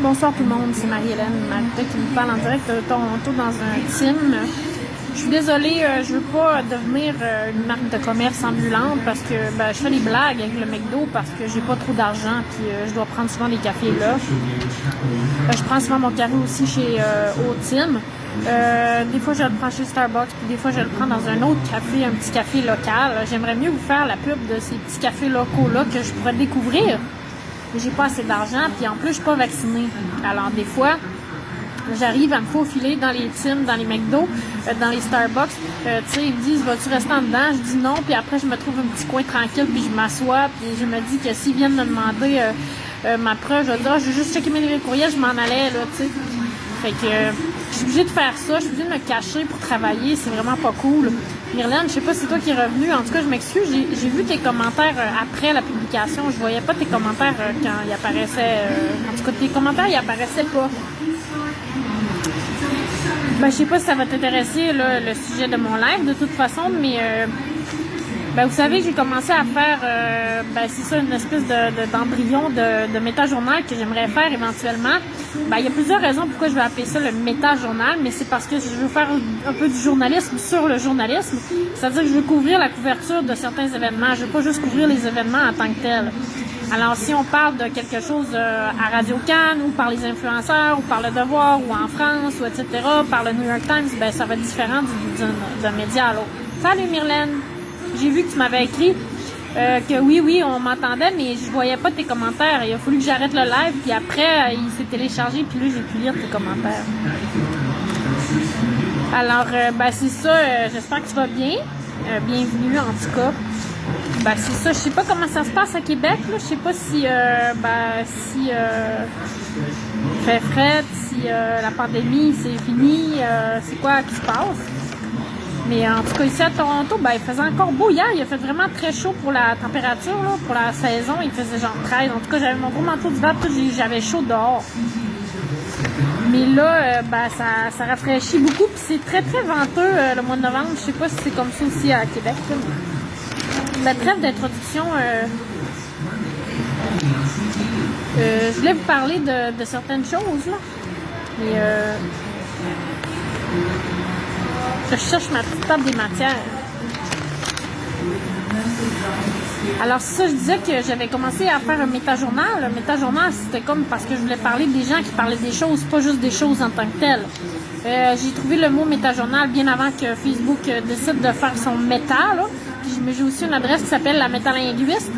Bonsoir tout le monde, c'est Marie-Hélène Marita qui me parle en direct de Toronto dans un team. Je suis désolée, je veux pas devenir une marque de commerce ambulante parce que je fais des blagues avec le McDo parce que j'ai pas trop d'argent puis je dois prendre souvent des cafés là. Je prends souvent mon café aussi chez Team. Des fois je le prends chez Starbucks puis des fois je le prends dans un autre café, un petit café local. J'aimerais mieux vous faire la pub de ces petits cafés locaux là que je pourrais découvrir. Mais j'ai pas assez d'argent puis en plus je suis pas vaccinée. Alors des fois j'arrive à me faufiler dans les teams, dans les McDo, dans les Starbucks. Tu sais, ils me disent, vas-tu rester en dedans? Je dis non, puis après, je me trouve un petit coin tranquille, puis je m'assois, puis je me dis que s'ils viennent me demander ma preuve, je vais dire, je vais juste checker mes courriels, je m'en allais, là, tu sais. Fait que je suis obligée de faire ça, je suis obligée de me cacher pour travailler, c'est vraiment pas cool. Myrlène, je sais pas si c'est toi qui es revenu, en tout cas, je m'excuse, j'ai vu tes commentaires après la publication, je voyais pas tes commentaires quand ils apparaissaient, en tout cas, tes commentaires, ils apparaissaient pas. Je sais pas si ça va t'intéresser là, le sujet de mon live de toute façon, mais vous savez que j'ai commencé à faire c'est ça, une espèce d'embryon de méta-journal que j'aimerais faire éventuellement. Il y a plusieurs raisons pourquoi je vais appeler ça le méta-journal, mais c'est parce que je veux faire un peu du journalisme sur le journalisme. C'est-à-dire que je veux couvrir la couverture de certains événements. Je veux pas juste couvrir les événements en tant que tels. Alors, si on parle de quelque chose à Radio-Can ou par les influenceurs ou par Le Devoir ou en France ou etc., par le New York Times, ça va être différent d'un média à l'autre. Salut Myrlène! J'ai vu que tu m'avais écrit que oui, on m'entendait, mais je voyais pas tes commentaires. Il a fallu que j'arrête le live, puis après, il s'est téléchargé, puis là, j'ai pu lire tes commentaires. Alors, c'est ça. J'espère que tu vas bien. Bienvenue, en tout cas. C'est ça. Je sais pas comment ça se passe à Québec, là. Je sais pas si il fait fret, si la pandémie c'est fini, c'est quoi qui se passe. Mais en tout cas, ici à Toronto, il faisait encore beau hier. Il a fait vraiment très chaud pour la température, là, pour la saison. Il faisait genre 13. En tout cas, j'avais mon gros manteau d'hiver, j'avais chaud dehors. Mais là, ça rafraîchit beaucoup. Puis c'est très, très venteux le mois de novembre. Je sais pas si c'est comme ça aussi à Québec, là, mais... trêve d'introduction, je voulais vous parler de certaines choses, là. Mais je cherche ma petite table des matières. Alors, ça, je disais que j'avais commencé à faire un méta-journal. Le méta-journal, c'était comme parce que je voulais parler des gens qui parlaient des choses, pas juste des choses en tant que telles. J'ai trouvé le mot méta-journal bien avant que Facebook décide de faire son méta, là. Puis j'ai aussi une adresse qui s'appelle la métalinguiste.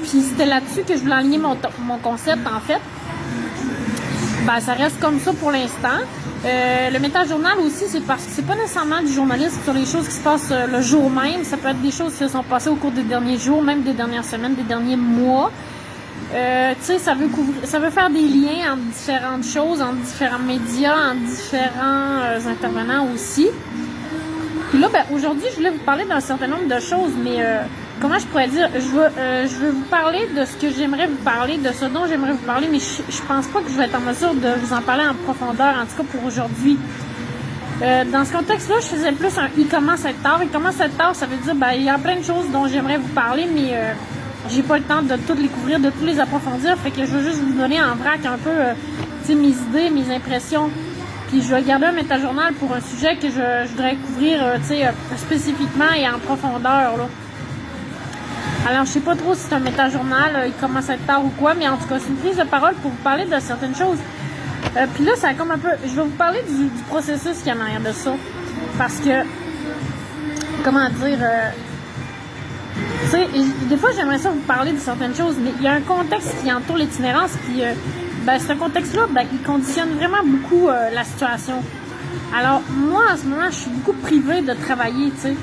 Puis c'était là-dessus que je voulais aligner mon concept, en fait. Ça reste comme ça pour l'instant. Le méta-journal aussi, c'est parce que c'est pas nécessairement du journalisme sur les choses qui se passent le jour même. Ça peut être des choses qui se sont passées au cours des derniers jours, même des dernières semaines, des derniers mois. Ça veut faire des liens entre différentes choses, entre différents médias, entre différents intervenants aussi. Puis là, aujourd'hui, je voulais vous parler d'un certain nombre de choses, mais comment je pourrais dire, je veux vous parler de ce que j'aimerais vous parler, de ce dont j'aimerais vous parler, mais je pense pas que je vais être en mesure de vous en parler en profondeur, en tout cas pour aujourd'hui. Dans ce contexte-là, je faisais plus un « il commence à être tard ». « Il commence à être tard », ça veut dire, il y a plein de choses dont j'aimerais vous parler, mais j'ai pas le temps de toutes les couvrir, de tous les approfondir, fait que je veux juste vous donner en vrac un peu, mes idées, mes impressions. Puis je vais garder un méta-journal pour un sujet que je voudrais couvrir, spécifiquement et en profondeur, là. Alors, je sais pas trop si c'est un méta-journal, il commence à être tard ou quoi, mais en tout cas, c'est une prise de parole pour vous parler de certaines choses. Puis là, ça a comme un peu... Je vais vous parler du processus qui est en arrière de ça. Parce que, comment dire... des fois, j'aimerais ça vous parler de certaines choses, mais il y a un contexte qui entoure l'itinérance, puis... ce contexte-là, il conditionne vraiment beaucoup la situation. Alors, moi, en ce moment, je suis beaucoup privée de travailler, tu sais.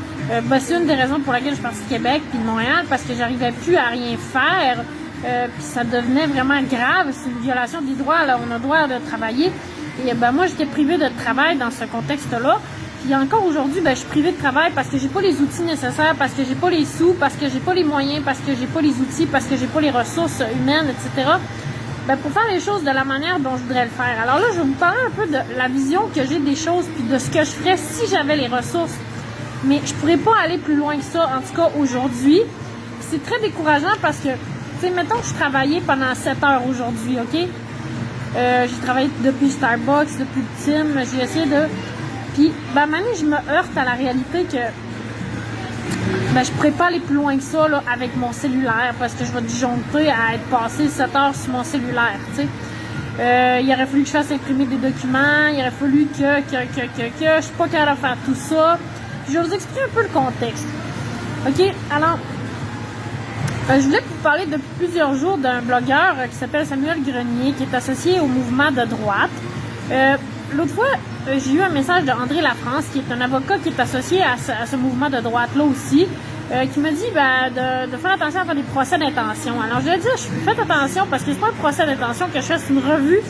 C'est une des raisons pour laquelle je suis partie de Québec puis de Montréal, parce que j'arrivais plus à rien faire, puis ça devenait vraiment grave. C'est une violation des droits, là. On a le droit de travailler. Et moi, j'étais privée de travail dans ce contexte-là. Puis encore aujourd'hui, je suis privée de travail parce que j'ai pas les outils nécessaires, parce que j'ai pas les sous, parce que j'ai pas les moyens, parce que j'ai pas les outils, parce que j'ai pas les ressources humaines, etc. Pour faire les choses de la manière dont je voudrais le faire. Alors là, je vais vous parler un peu de la vision que j'ai des choses puis de ce que je ferais si j'avais les ressources. Mais je pourrais pas aller plus loin que ça, en tout cas aujourd'hui. c'est très décourageant parce que, tu sais, mettons que je travaillais pendant 7 heures aujourd'hui, OK? J'ai travaillé depuis Starbucks, depuis le Tim, j'ai essayé de... Puis, ben, maintenant, je me heurte à la réalité que ben, je pourrais pas aller plus loin que ça là, avec mon cellulaire parce que je vais disjoncter à être passé 7 heures sur mon cellulaire, tu sais. Il aurait fallu que je fasse imprimer des documents, il aurait fallu que je suis pas capable de faire tout ça. Je vais vous expliquer un peu le contexte. OK? Alors, je voulais vous parler depuis plusieurs jours d'un blogueur qui s'appelle Samuel Grenier, qui est associé au mouvement de droite. L'autre fois, j'ai eu un message de André Lafrance, qui est un avocat qui est associé à ce mouvement de droite-là aussi, qui me dit de faire attention à faire des procès d'intention. Alors, je lui ai dit, faites attention parce que c'est pas un procès d'intention que je fais, c'est une revue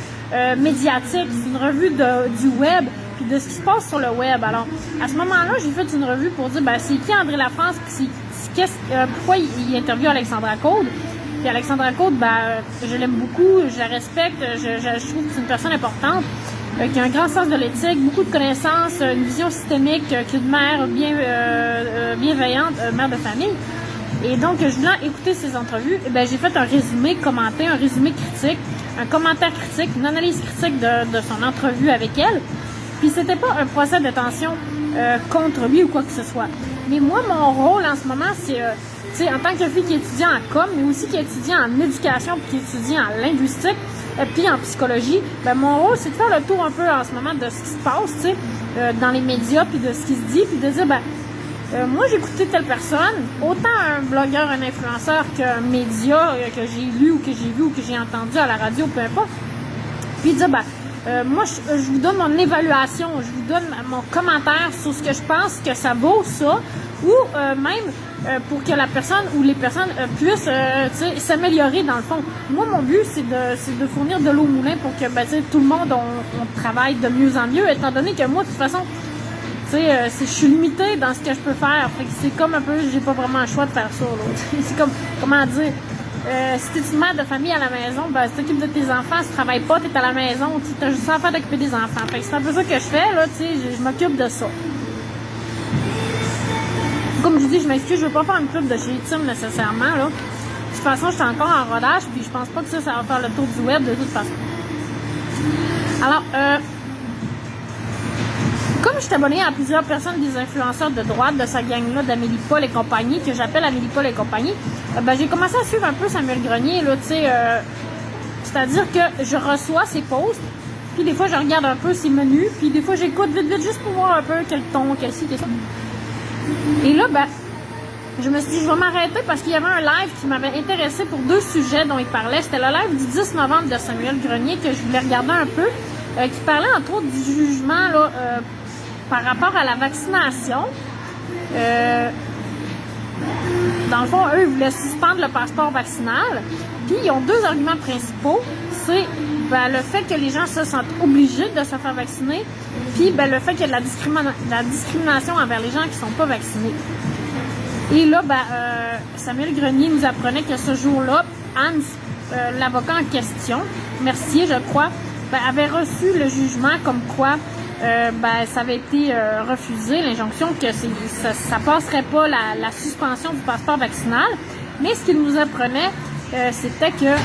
médiatique, c'est une revue du web, puis de ce qui se passe sur le web. Alors, à ce moment-là, j'ai fait une revue pour dire, c'est qui André Lafrance, puis pourquoi il interviewe Alexandra Caude. Puis Alexandra Caude, je l'aime beaucoup, je la respecte, je trouve que c'est une personne importante, qui a un grand sens de l'éthique, beaucoup de connaissances, une vision systémique, qui est une mère bienveillante, mère de famille. Et donc, je voulais écouter ses entrevues. Et j'ai fait un résumé commenté, un résumé critique, un commentaire critique, une analyse critique de son entrevue avec elle. Puis c'était pas un procès d'intention contre lui ou quoi que ce soit. Mais moi, mon rôle en ce moment, c'est, en tant que fille qui étudie en com, mais aussi qui étudie en éducation, puis qui étudie en linguistique, puis en psychologie, mon rôle, c'est de faire le tour un peu en ce moment de ce qui se passe, dans les médias, puis de ce qui se dit, puis de dire, moi, j'ai écouté telle personne, autant un blogueur, un influenceur qu'un média que j'ai lu ou que j'ai vu ou que j'ai entendu à la radio, peu importe. Puis dire, moi, je vous donne mon évaluation, je vous donne mon commentaire sur ce que je pense que ça vaut, ça, ou même pour que la personne ou les personnes puissent s'améliorer dans le fond. Moi, mon but, c'est de fournir de l'eau au moulin pour que tout le monde, on travaille de mieux en mieux, étant donné que moi, de toute façon, je suis limitée dans ce que je peux faire. Fait que c'est comme un peu, j'ai pas vraiment le choix de faire ça. C'est comme, comment dire, si t'es une mère de famille à la maison, si t'occupes de tes enfants, si tu travailles pas, t'es à la maison, t'as juste à faire d'occuper des enfants. Fait que c'est un peu ça que je fais, là, je m'occupe de ça. Comme je dis, je m'excuse, je veux pas faire une pub de chez Tim nécessairement, là. De toute façon, je suis encore en rodage, puis je pense pas que ça va faire le tour du web de toute façon. Alors, comme je suis abonnée à plusieurs personnes, des influenceurs de droite, de sa gang-là, d'Amélie Paul et compagnie, que j'appelle Amélie Paul et compagnie, j'ai commencé à suivre un peu Samuel Grenier, là, c'est-à-dire que je reçois ses posts, puis des fois, je regarde un peu ses menus, puis des fois, j'écoute vite, juste pour voir un peu quel ton, quel ci, quel ça. Et là, je me suis dit, je vais m'arrêter parce qu'il y avait un live qui m'avait intéressé pour 2 sujets dont il parlait. C'était le live du 10 novembre de Samuel Grenier que je voulais regarder un peu, qui parlait entre autres du jugement là, par rapport à la vaccination. Dans le fond, eux, ils voulaient suspendre le passeport vaccinal. Puis, ils ont 2 arguments principaux. C'est le fait que les gens se sentent obligés de se faire vacciner, puis le fait qu'il y a de la discrimination envers les gens qui ne sont pas vaccinés. Et là, Samuel Grenier nous apprenait que ce jour-là, Hans, l'avocat en question, Mercier, je crois, avait reçu le jugement comme quoi ça avait été refusé, l'injonction que ça passerait pas la suspension du passeport vaccinal. Mais ce qu'il nous apprenait, c'était que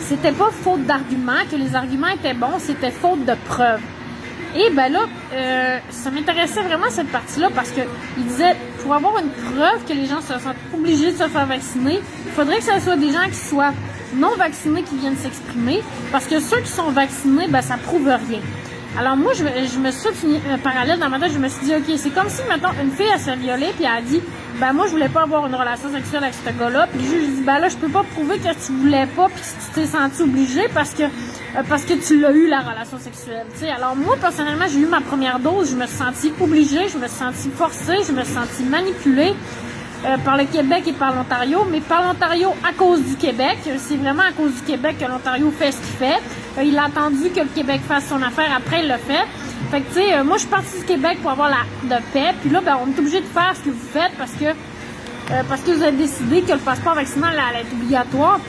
c'était pas faute d'arguments, que les arguments étaient bons, c'était faute de preuves. Et ça m'intéressait vraiment cette partie-là parce que il disait, pour avoir une preuve que les gens se sentent obligés de se faire vacciner, il faudrait que ce soit des gens qui soient non vaccinés qui viennent s'exprimer, parce que ceux qui sont vaccinés, ça prouve rien. Alors moi, je me suis fait un parallèle dans ma tête, je me suis dit, OK, c'est comme si, mettons, une fille, elle se fait violer, puis elle a dit, moi, je voulais pas avoir une relation sexuelle avec ce gars-là, puis le juge dit, là, je peux pas prouver que tu voulais pas, puis que tu t'es senti obligée parce que tu l'as eu, la relation sexuelle, tu sais. Alors moi, personnellement, j'ai eu ma première dose, je me suis sentie obligée, je me suis sentie forcée, je me suis sentie manipulée par le Québec et par l'Ontario, mais par l'Ontario à cause du Québec. C'est vraiment à cause du Québec que l'Ontario fait ce qu'il fait. Il a attendu que le Québec fasse son affaire, après il l'a fait. Fait que, tu sais, moi, je suis partie du Québec pour avoir de paix, puis là, on est obligé de faire ce que vous faites parce que vous avez décidé que le passeport vaccinal allait être obligatoire.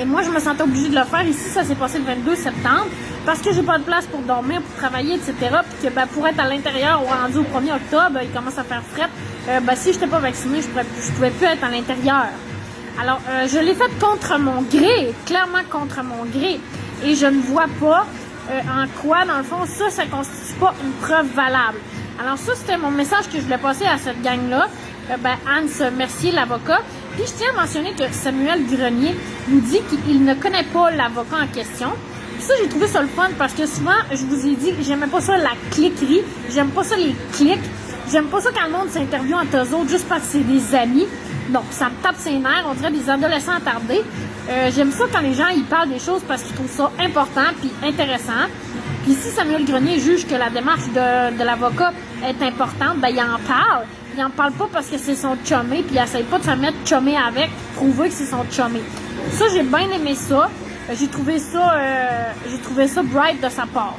Et moi, je me sentais obligée de le faire. Ici, ça s'est passé le 22 septembre parce que j'ai pas de place pour dormir, pour travailler, etc. Puis que pour être à l'intérieur ou rendu au 1er octobre, il commence à faire fret. si je n'étais pas vaccinée, je pouvais plus être à l'intérieur. Alors, je l'ai fait contre mon gré, clairement contre mon gré. Et je ne vois pas en quoi, dans le fond, ça constitue pas une preuve valable. Alors ça, c'était mon message que je voulais passer à cette gang-là. Hans Mercier, l'avocat. Puis je tiens à mentionner que Samuel Grenier nous dit qu'il ne connaît pas l'avocat en question. Puis ça, j'ai trouvé ça le fun parce que souvent, je vous ai dit que j'aimais pas ça la cliquerie. J'aime pas ça les clics. J'aime pas ça quand le monde s'interviewe entre eux autres juste parce que c'est des amis. Donc, ça me tape ses nerfs. On dirait des adolescents attardés. J'aime ça quand les gens ils parlent des choses parce qu'ils trouvent ça important puis intéressant. Puis si Samuel Grenier juge que la démarche de l'avocat est importante, ben il en parle. Il en parle pas parce que c'est son chumé, puis il essaie pas de se mettre chumé avec, prouver que c'est son chumé. Ça, j'ai bien aimé ça. J'ai trouvé ça bright de sa part.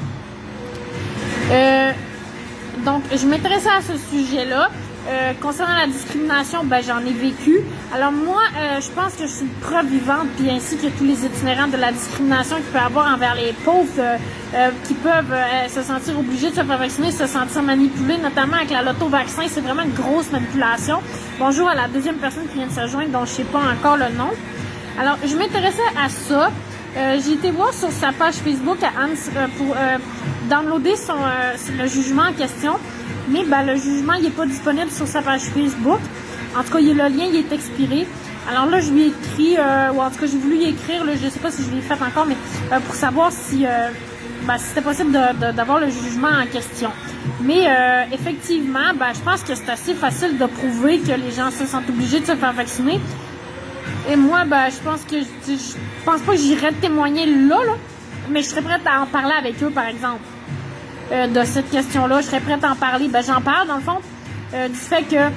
Donc, je m'intéressais à ce sujet-là. Concernant la discrimination, j'en ai vécu. Alors moi, je pense que je suis une preuve vivante, puis ainsi que tous les itinérants de la discrimination qu'il peut y avoir envers les pauvres qui peuvent se sentir obligés de se faire vacciner, se sentir manipulés, notamment avec la loto-vaccin. C'est vraiment une grosse manipulation. Bonjour à la deuxième personne qui vient de se joindre, dont je ne sais pas encore le nom. Alors, je m'intéressais à ça. J'ai été voir sur sa page Facebook à Hans pour downloader le jugement en question. Mais le jugement il n'est pas disponible sur sa page Facebook. En tout cas, le lien il est expiré. Alors là, je lui ai écrit, ou en tout cas, j'ai voulu y écrire, là, je ne sais pas si je l'ai fait encore, mais pour savoir si c'était possible d'avoir le jugement en question. Mais effectivement, je pense que c'est assez facile de prouver que les gens se sentent obligés de se faire vacciner. Et moi, je pense pas que j'irais témoigner là, mais je serais prête à en parler avec eux, par exemple. De cette question-là, je serais prête à en parler. J'en parle, dans le fond, du fait que,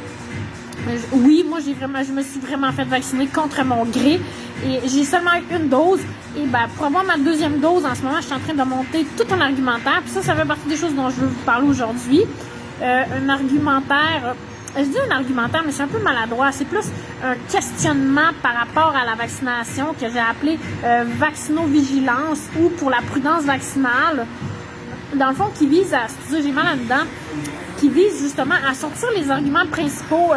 oui, moi, je me suis vraiment fait vacciner contre mon gré. Et j'ai seulement eu une dose. Et pour avoir ma deuxième dose, en ce moment, je suis en train de monter tout un argumentaire. Puis ça fait partie des choses dont je veux vous parler aujourd'hui. Un argumentaire... Je dis un argumentaire, mais c'est un peu maladroit. C'est plus un questionnement par rapport à la vaccination que j'ai appelé vaccinovigilance ou pour la prudence vaccinale. Dans le fond, qui vise à, excusez, j'ai mal là-dedans, qui vise justement à sortir les arguments principaux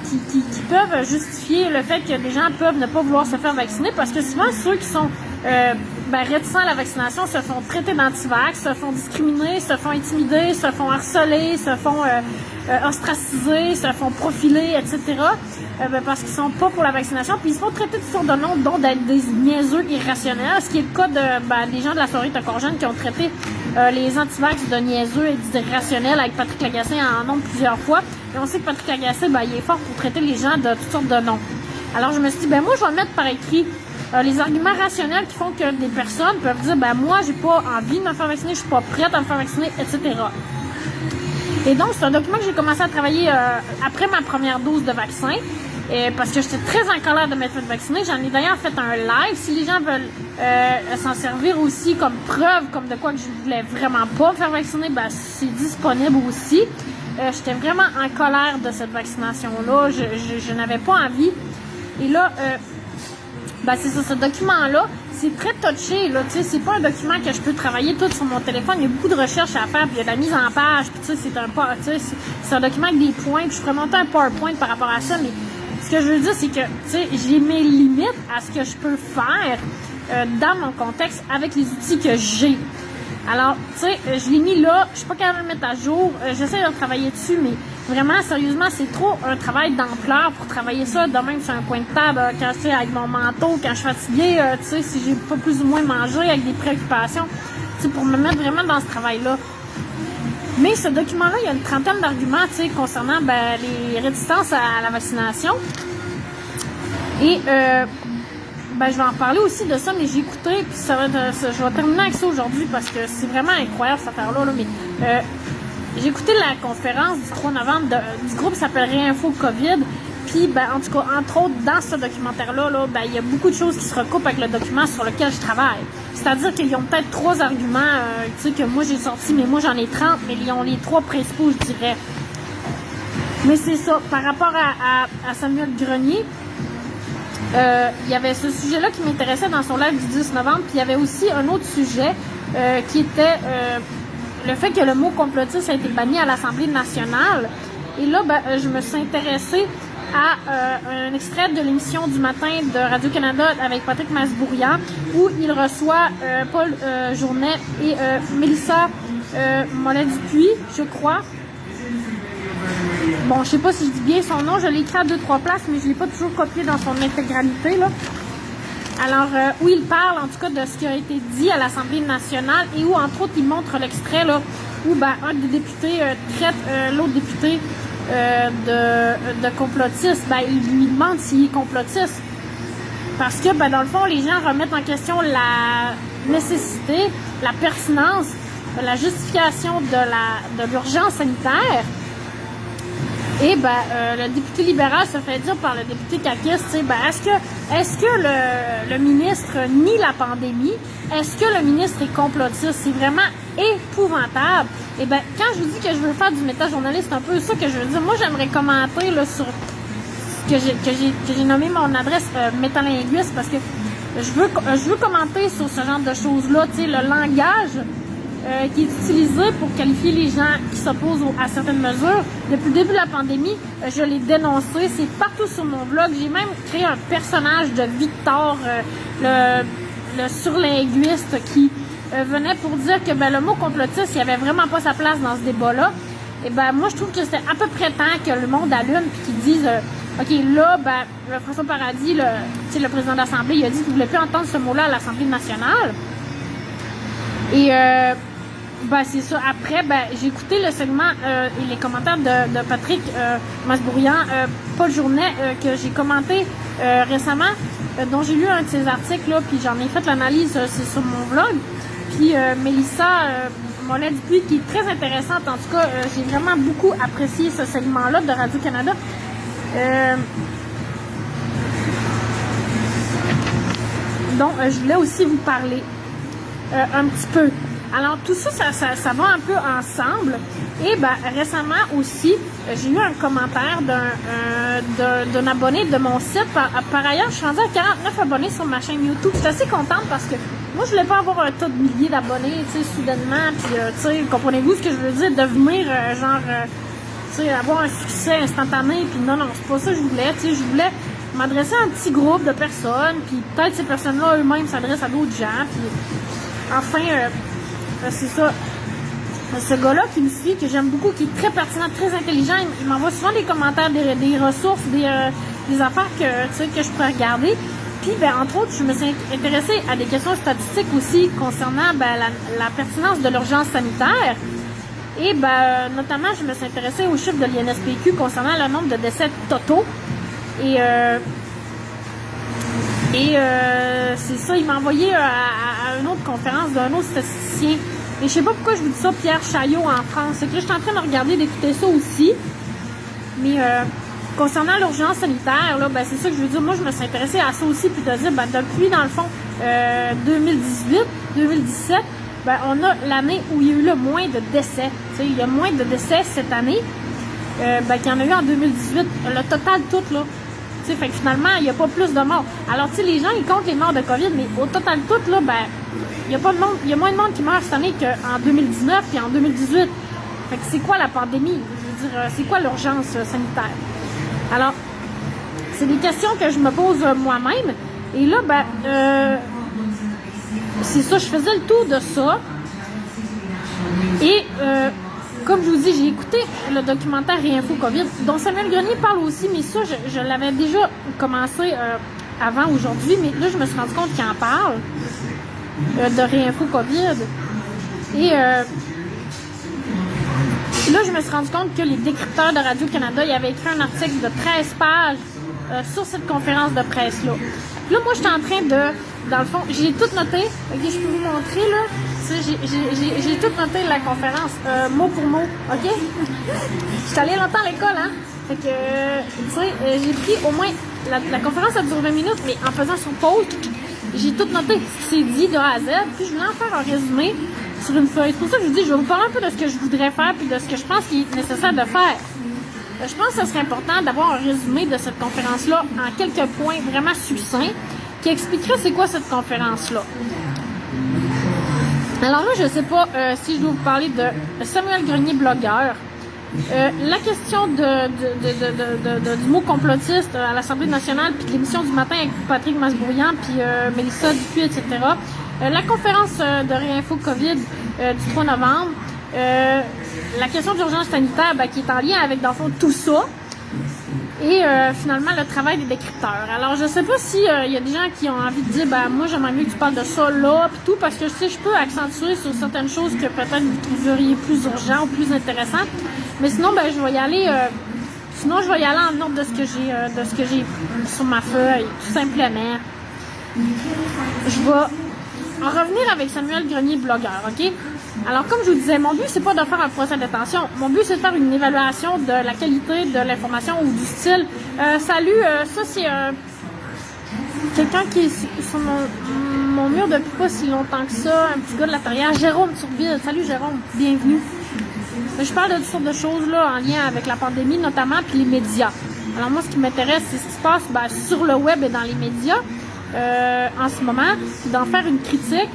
qui peuvent justifier le fait que des gens peuvent ne pas vouloir se faire vacciner, parce que souvent, ceux qui sont réticents à la vaccination se font traiter d'antivax, se font discriminer, se font intimider, se font harceler, se font ostraciser, se font profiler, etc. Parce qu'ils sont pas pour la vaccination, puis ils se font traiter de toutes sortes de noms, dont d'être des niaiseux irrationnels, ce qui est le cas des gens de la soirée encore jeune qui ont traité les antivax de niaiseux et d'irrationnels avec Patrick Lagacé en nombre plusieurs fois. Et on sait que Patrick Lagacé, il est fort pour traiter les gens de toutes sortes de noms. Alors je me suis dit, moi je vais mettre par écrit les arguments rationnels qui font que des personnes peuvent dire, moi j'ai pas envie de me faire vacciner, je suis pas prête à me faire vacciner, etc. Et donc, c'est un document que j'ai commencé à travailler après ma première dose de vaccin, parce que j'étais très en colère de m'être fait vacciner. J'en ai d'ailleurs fait un live. Si les gens veulent s'en servir aussi comme preuve, comme de quoi que je voulais vraiment pas me faire vacciner, c'est disponible aussi. J'étais vraiment en colère de cette vaccination-là. Je n'avais pas envie. Et là, c'est ça, ce document-là, c'est très touché, là, tu sais, c'est pas un document que je peux travailler tout sur mon téléphone, il y a beaucoup de recherches à faire, puis il y a de la mise en page, puis tu sais, c'est un document avec des points, puis je ferais monter un PowerPoint par rapport à ça, mais ce que je veux dire, c'est que, tu sais, j'ai mes limites à ce que je peux faire dans mon contexte avec les outils que j'ai. Alors, tu sais, je l'ai mis là, je suis pas capable de le mettre à jour, j'essaie de travailler dessus, mais vraiment, sérieusement, c'est trop un travail d'ampleur pour travailler ça de même sur un coin de table, quand je suis avec mon manteau, quand je suis fatiguée, tu sais, si j'ai pas plus ou moins mangé avec des préoccupations, tu sais, pour me mettre vraiment dans ce travail-là. Mais ce document-là, il y a une trentaine d'arguments, tu sais, concernant les réticences à la vaccination. Et je vais en parler aussi de ça, mais j'ai écouté, puis je vais terminer avec ça aujourd'hui parce que c'est vraiment incroyable cette affaire-là. Mais j'ai écouté la conférence du 3 novembre du groupe qui s'appelle Réinfo COVID. Puis, en tout cas, entre autres, dans ce documentaire-là, il y a beaucoup de choses qui se recoupent avec le document sur lequel je travaille. C'est-à-dire qu'ils ont peut-être 3 arguments que moi j'ai sortis, mais moi j'en ai 30, mais ils ont les 3 principaux, je dirais. Mais c'est ça. Par rapport à Samuel Grenier, il y avait ce sujet-là qui m'intéressait dans son live du 10 novembre, puis il y avait aussi un autre sujet qui était le fait que le mot complotiste a été banni à l'Assemblée nationale. Et là, je me suis intéressée à un extrait de l'émission du matin de Radio-Canada avec Patrick Masbourian, où il reçoit Paul Journet et Mélissa Mollet-Dupuis, je crois. Bon, je sais pas si je dis bien son nom, je l'ai écrit à 2-3 places, mais je l'ai pas toujours copié dans son intégralité, là. Alors, où il parle, en tout cas, de ce qui a été dit à l'Assemblée nationale et où, entre autres, il montre l'extrait, là, où un des députés traite l'autre député de complotiste. Il lui demande s'il est complotiste. Parce que, dans le fond, les gens remettent en question la nécessité, la pertinence, la justification de l'urgence sanitaire. Et le député libéral se fait dire par le député caquiste, est-ce que le ministre nie la pandémie? Est-ce que le ministre est complotiste? C'est vraiment épouvantable. Et quand je vous dis que je veux faire du méta-journaliste, c'est un peu ça que je veux dire. Moi, j'aimerais commenter là, sur que j'ai nommé mon adresse métalinguiste parce que je veux commenter sur ce genre de choses-là, le langage qui est utilisé pour qualifier les gens qui s'opposent à certaines mesures. Depuis le début de la pandémie, je l'ai dénoncé. C'est partout sur mon blog. J'ai même créé un personnage de Victor, le surlinguiste, qui venait pour dire que le mot complotiste, il n'y avait vraiment pas sa place dans ce débat-là. Et moi, je trouve que c'est à peu près temps que le monde allume et qu'ils disent OK, là, François Paradis, le président de l'Assemblée, il a dit qu'il ne voulait plus entendre ce mot-là à l'Assemblée nationale. Et c'est ça. Après, j'ai écouté le segment et les commentaires de Patrick Masbourian, Paul Journet, que j'ai commenté récemment, dont j'ai lu un de ses articles, là, puis j'en ai fait l'analyse, c'est sur mon blog. Puis Mélissa Mollet-Dupuis, qui est très intéressante. En tout cas, j'ai vraiment beaucoup apprécié ce segment-là de Radio-Canada. Donc, je voulais aussi vous parler un petit peu. Alors, tout ça, ça va un peu ensemble. Et récemment aussi, j'ai eu un commentaire d'un abonné de mon site. Par ailleurs, je suis rendue à 49 abonnés sur ma chaîne YouTube. Je suis assez contente parce que moi, je voulais pas avoir un tas de milliers d'abonnés, soudainement. Puis, comprenez-vous ce que je veux dire? Devenir, avoir un succès instantané. Puis non, c'est pas ça que je voulais. Je voulais m'adresser à un petit groupe de personnes. Puis peut-être ces personnes-là eux-mêmes s'adressent à d'autres gens. Puis, enfin, c'est ça. Ce gars-là qui me suit, que j'aime beaucoup, qui est très pertinent, très intelligent, il m'envoie souvent des commentaires, des ressources, des affaires que je pourrais regarder. Puis, entre autres, je me suis intéressée à des questions statistiques aussi concernant la pertinence de l'urgence sanitaire. Et notamment, je me suis intéressée aux chiffres de l'INSPQ concernant le nombre de décès totaux. Et c'est ça, il m'a envoyé à une autre conférence d'un autre statisticien. Et je sais pas pourquoi je vous dis ça, Pierre Chaillot en France. C'est que là, je suis en train de regarder, d'écouter ça aussi. Mais concernant l'urgence sanitaire, là, c'est ça que je veux dire. Moi, je me suis intéressée à ça aussi, puis de dire, depuis, dans le fond, 2018, 2017, on a l'année où il y a eu le moins de décès. Il y a moins de décès cette année qu'il y en a eu en 2018. Le total tout, là. Fait que finalement, il n'y a pas plus de morts. Alors, les gens, ils comptent les morts de COVID, mais au total tout, là, il y a moins de monde qui meurt cette année qu'en 2019 et en 2018. Fait que c'est quoi la pandémie? Je veux dire, c'est quoi l'urgence sanitaire? Alors, c'est des questions que je me pose moi-même. Et là, c'est ça, je faisais le tour de ça. Et comme je vous dis, j'ai écouté le documentaire Réinfo COVID, dont Samuel Grenier parle aussi, mais ça, je l'avais déjà commencé avant aujourd'hui, mais là, je me suis rendu compte qu'il en parle de Réinfo COVID. Et là, je me suis rendu compte que les décrypteurs de Radio-Canada, ils avaient écrit un article de 13 pages sur cette conférence de presse-là. Là, moi, j'étais en train dans le fond, j'ai tout noté. OK, je peux vous montrer, là. J'ai tout noté la conférence, mot pour mot. OK? Je suis allée longtemps à l'école, hein? Fait que, j'ai pris au moins... La conférence a duré 20 minutes, mais en faisant sur pause, j'ai tout noté ce qui s'est dit de A à Z. Puis, je voulais en faire un résumé sur une feuille. C'est pour ça que je vous dis, je vais vous parler un peu de ce que je voudrais faire puis de ce que je pense qu'il est nécessaire de faire. Je pense que ce serait important d'avoir un résumé de cette conférence-là en quelques points vraiment succincts qui expliquerait c'est quoi cette conférence-là. Alors là, je ne sais pas si je dois vous parler de Samuel Grenier, blogueur, La question du mot complotiste à l'Assemblée nationale, puis de l'émission du matin avec Patrick Masbourian, puis Mélissa Dupuis, etc. La conférence de Réinfo COVID du 3 novembre. La question d'urgence sanitaire qui est en lien avec, dans le fond, tout ça. Et finalement, le travail des décrypteurs. Alors, je sais pas si y a des gens qui ont envie de dire, moi, j'aimerais mieux que tu parles de ça là, puis tout, parce que je peux accentuer sur certaines choses que peut-être vous trouveriez plus urgentes ou plus intéressantes. Mais sinon, je vais y aller. Je vais y aller en ordre de ce que j'ai sur ma feuille, tout simplement. Je vais en revenir avec Samuel Grenier, blogueur, OK? Alors, comme je vous disais, mon but, c'est pas de faire un procès d'attention. Mon but, c'est de faire une évaluation de la qualité de l'information ou du style. Salut, ça, c'est quelqu'un qui est sur mon mur depuis pas si longtemps que ça, un petit gars de la Terrière, Jérôme Turbide. Salut, Jérôme, bienvenue. Je parle de toutes sortes de choses là, en lien avec la pandémie, notamment, puis les médias. Alors, moi, ce qui m'intéresse, c'est ce qui se passe sur le web et dans les médias en ce moment, puis d'en faire une critique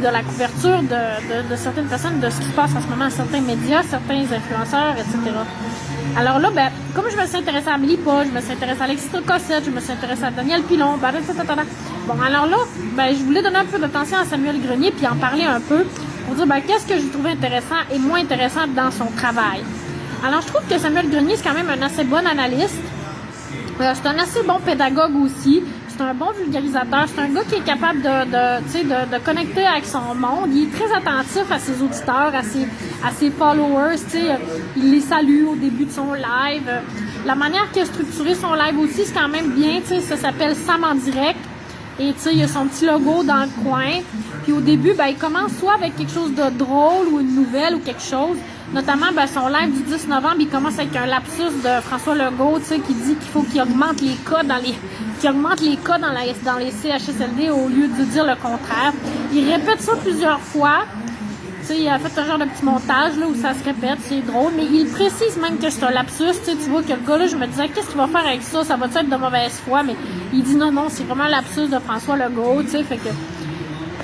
de la couverture de certaines personnes, de ce qui se passe en ce moment à certains médias, certains influenceurs, etc. Alors là, comme je me suis intéressée à Amélie Paul, je me suis intéressée à Alexis Cossette, je me suis intéressée à Daniel Pilon, bon, alors là, je voulais donner un peu d'attention à Samuel Grenier puis en parler un peu pour dire qu'est-ce que j'ai trouvé intéressant et moins intéressant dans son travail. Alors, je trouve que Samuel Grenier, c'est quand même un assez bon analyste. C'est un assez bon pédagogue aussi. C'est un bon vulgarisateur. C'est un gars qui est capable de connecter avec son monde. Il est très attentif à ses auditeurs, à ses followers. Il les salue au début de son live. La manière qu'il a structuré son live aussi, c'est quand même bien. Ça s'appelle Sam en direct. Et il a son petit logo dans le coin. Puis au début, il commence soit avec quelque chose de drôle ou une nouvelle ou quelque chose. Notamment, son live du 10 novembre, il commence avec un lapsus de François Legault, qui dit qu'il faut qu'il augmente les cas dans les CHSLD au lieu de dire le contraire. Il répète ça plusieurs fois. Il a fait un genre de petit montage là, où ça se répète, c'est drôle, mais il précise même que c'est un lapsus. Tu vois que le gars là, je me disais, qu'est-ce qu'il va faire avec ça? Ça va être de mauvaise foi, mais il dit non, c'est vraiment un lapsus de François Legault, fait que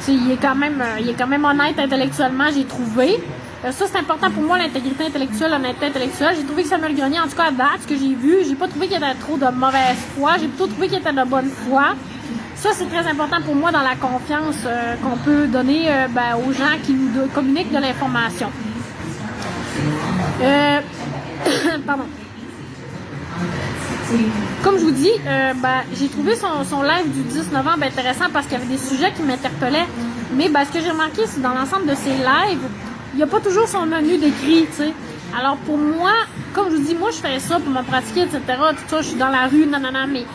il est quand même honnête intellectuellement, j'ai trouvé. Ça, c'est important pour moi, l'intégrité intellectuelle, l'honnêteté intellectuelle. J'ai trouvé que Samuel Grenier, en tout cas à date, ce que j'ai vu, j'ai pas trouvé qu'il était trop de mauvaise foi, j'ai plutôt trouvé qu'il était de bonne foi. Ça, c'est très important pour moi dans la confiance qu'on peut donner aux gens qui nous communiquent de l'information. Pardon. Comme je vous dis, j'ai trouvé son live du 10 novembre intéressant parce qu'il y avait des sujets qui m'interpellaient. Mais ce que j'ai remarqué, c'est dans l'ensemble de ses lives, il n'y a pas toujours son menu d'écrit, tu sais. Alors pour moi, comme je vous dis, moi je fais ça pour me pratiquer, etc. Tout ça, je suis dans la rue, mais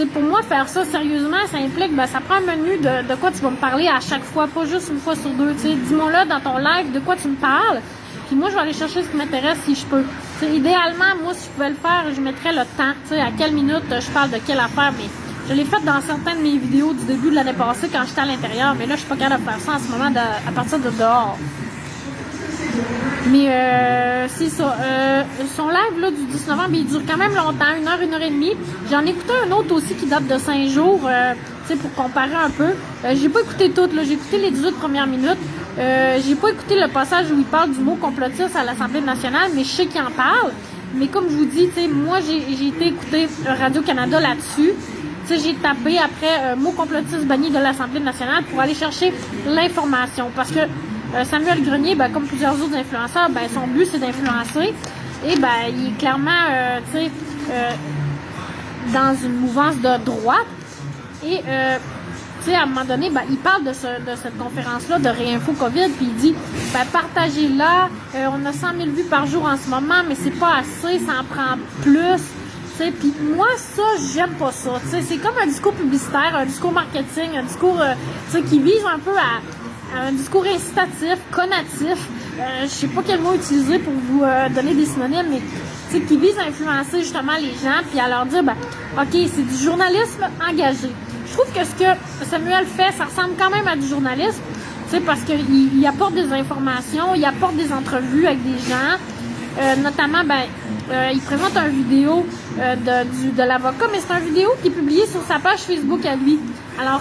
pour moi, faire ça sérieusement, ça implique, ça prend un menu de quoi tu vas me parler à chaque fois, pas juste une fois sur deux. Dis-moi là dans ton live de quoi tu me parles, puis moi je vais aller chercher ce qui m'intéresse si je peux. Idéalement, moi si je pouvais le faire, je mettrais le temps, à quelle minute je parle de quelle affaire, mais je l'ai fait dans certaines de mes vidéos du début de l'année passée quand j'étais à l'intérieur, mais là je suis pas capable de faire ça en ce moment à partir de dehors. Mais c'est ça. Son live là, du 10 novembre, il dure quand même longtemps, 1 heure et demie. J'en ai écouté un autre aussi qui date de 5 jours, pour comparer un peu. J'ai pas écouté tout, là. J'ai écouté les 18 premières minutes. J'ai pas écouté le passage où il parle du mot complotiste à l'Assemblée nationale, mais je sais qu'il en parle. Mais comme je vous dis, moi j'ai été écouter Radio-Canada là-dessus. J'ai tapé après mot complotiste banni de l'Assemblée nationale pour aller chercher l'information. Parce que Samuel Grenier, comme plusieurs autres influenceurs, son but c'est d'influencer. Et il est clairement dans une mouvance de droite. Et à un moment donné, il parle de cette conférence-là de Réinfo COVID, puis il dit partagez-la, on a 100 000 vues par jour en ce moment, mais c'est pas assez, ça en prend plus. Puis moi, ça, j'aime pas ça. C'est comme un discours publicitaire, un discours marketing, un discours qui vise un peu à un discours incitatif, connatif. Je sais pas quel mot utiliser pour vous donner des synonymes, mais qui vise à influencer justement les gens puis à leur dire OK, c'est du journalisme engagé. Je trouve que ce que Samuel fait, ça ressemble quand même à du journalisme, parce qu'il apporte des informations, il apporte des entrevues avec des gens, notamment il présente une vidéo de l'avocat, mais c'est une vidéo qui est publiée sur sa page Facebook à lui. Alors,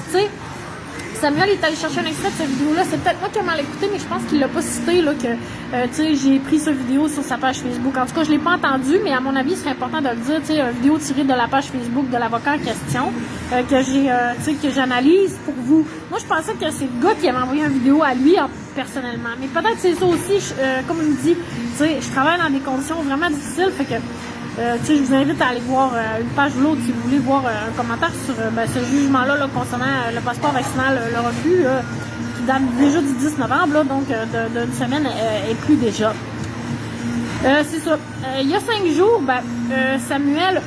Samuel est allé chercher un extrait de cette vidéo-là. C'est peut-être moi qui ai mal écouté, mais je pense qu'il l'a pas cité, là, que, tu sais, j'ai pris cette vidéo sur sa page Facebook. En tout cas, je l'ai pas entendu, mais à mon avis, c'est important de le dire, tu sais, une vidéo tirée de la page Facebook de l'avocat en question, que j'ai, tu sais, que j'analyse pour vous. Moi, je pensais que c'est le gars qui avait envoyé une vidéo à lui, personnellement. Mais peut-être c'est ça aussi, comme il me dit, tu sais, je travaille dans des conditions vraiment difficiles, fait que, tu sais, je vous invite à aller voir une page ou l'autre si vous voulez voir un commentaire sur ce jugement-là là, concernant le passeport vaccinal, le refus, qui date déjà du 10 novembre, là, donc d'une semaine et plus déjà. C'est ça. Il y a 5 jours, Samuel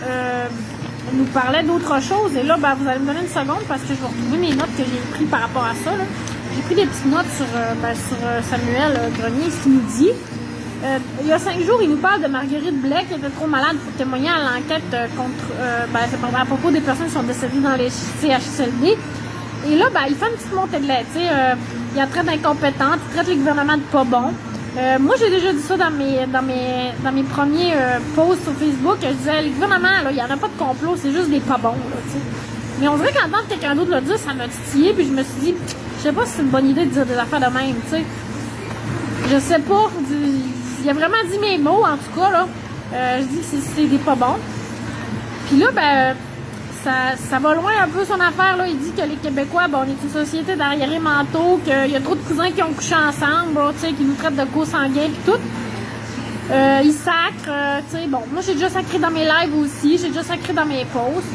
nous parlait d'autre chose, et là, vous allez me donner une seconde parce que je vais retrouver mes notes que j'ai prises par rapport à ça. J'ai pris des petites notes sur Samuel Grenier, ce qu'il nous dit. Il y a 5 jours, il nous parle de Marguerite Blais qui était trop malade pour témoigner à l'enquête à propos des personnes qui sont décédées dans les CHSLD. Et là, il fait une petite montée de lait. Il a traite d'incompétente, il traite le gouvernement de pas bon. Moi, j'ai déjà dit ça dans mes premiers posts sur Facebook. Je disais, le gouvernement, il n'y en a pas de complot, c'est juste des pas bons. Là, mais on dirait qu'entendre quelqu'un d'autre le dire, ça m'a titillé, puis je me suis dit, je sais pas si c'est une bonne idée de dire des affaires de même, tu sais. Je sais pas. Il a vraiment dit mes mots, en tout cas, là. Je dis que c'est des pas bons. Puis là, ça va loin un peu son affaire, là. Il dit que les Québécois, on est une société d'arriérés mentaux, qu'il y a trop de cousins qui ont couché ensemble, tu sais, qui nous traitent de co-sanguins, puis tout. Il sacre, tu sais, moi, j'ai déjà sacré dans mes lives aussi, j'ai déjà sacré dans mes posts.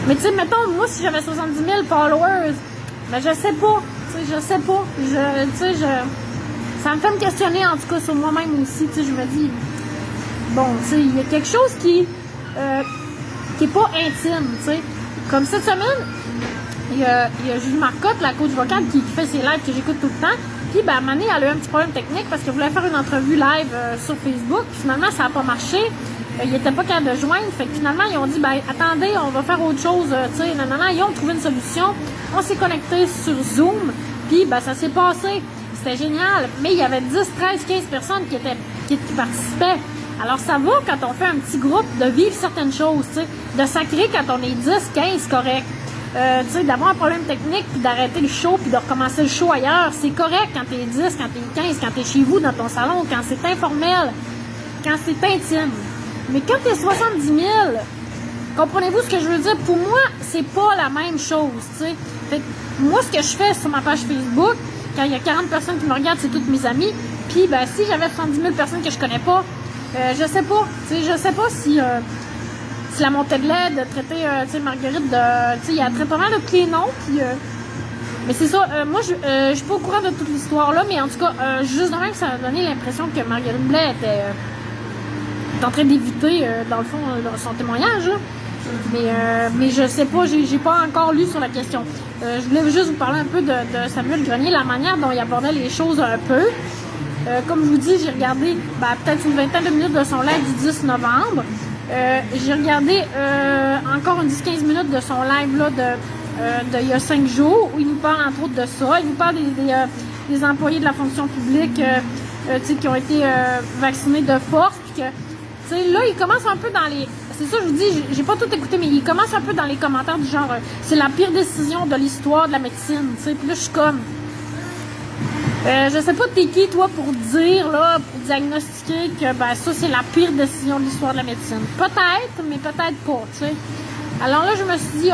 Mais tu sais, mettons, moi, si j'avais 70 000 followers, je sais pas, tu sais, je sais pas. Ça me fait me questionner, en tout cas, sur moi-même aussi. Tu sais, je me dis, tu sais, il y a quelque chose qui est pas intime, tu sais. Comme cette semaine, il y a Julie Marcotte, la coach vocale, qui fait ses lives que j'écoute tout le temps. Puis, à un moment donné, elle a eu un petit problème technique parce qu'elle voulait faire une entrevue live sur Facebook. Puis, finalement, ça n'a pas marché. Il n'était pas capable de joindre. Fait que finalement, ils ont dit, attendez, on va faire autre chose. Tu sais, ils ont trouvé une solution. On s'est connecté sur Zoom. Puis, ça s'est passé. C'était génial, mais il y avait 10, 13, 15 personnes qui participaient. Alors ça va quand on fait un petit groupe de vivre certaines choses, tu sais, de sacrer quand on est 10, 15, correct. Tu sais, d'avoir un problème technique, puis d'arrêter le show, puis de recommencer le show ailleurs, c'est correct quand t'es 10, quand t'es 15, quand t'es chez vous, dans ton salon, quand c'est informel, quand c'est intime. Mais quand t'es 70 000, comprenez-vous ce que je veux dire? Pour moi, c'est pas la même chose, tu sais. Fait que moi, ce que je fais sur ma page Facebook, quand il y a 40 personnes qui me regardent, c'est toutes mes amies. Puis, si j'avais 70 000 personnes que je connais pas, je sais pas. Tu sais, je sais pas si la montée de lait, de traiter, tu sais, Marguerite de... Tu sais, il y a très pas mal de tous les noms. Puis, mais c'est ça. Moi, je suis pas au courant de toute l'histoire-là, mais en tout cas, juste de même, ça a donné l'impression que Marguerite Blais était en train d'éviter, dans le fond, son témoignage, là. Mais je sais pas, j'ai pas encore lu sur la question. Je voulais juste vous parler un peu de Samuel Grenier, la manière dont il abordait les choses un peu. Comme je vous dis, j'ai regardé peut-être une vingtaine de minutes de son live du 10 novembre. J'ai regardé encore une 10-15 minutes de son live là, de il y a 5 jours, où il nous parle entre autres de ça. Il nous parle des employés de la fonction publique qui ont été vaccinés de force. Puis que, là, il commence un peu dans les... C'est ça, je vous dis, j'ai pas tout écouté, mais il commence un peu dans les commentaires du genre c'est la pire décision de l'histoire de la médecine, tu sais. Puis là, je suis comme... je sais pas t'es qui, toi, pour dire, là, pour diagnostiquer que, ça, c'est la pire décision de l'histoire de la médecine. Peut-être, mais peut-être pas, tu sais. Alors là, je me suis dit,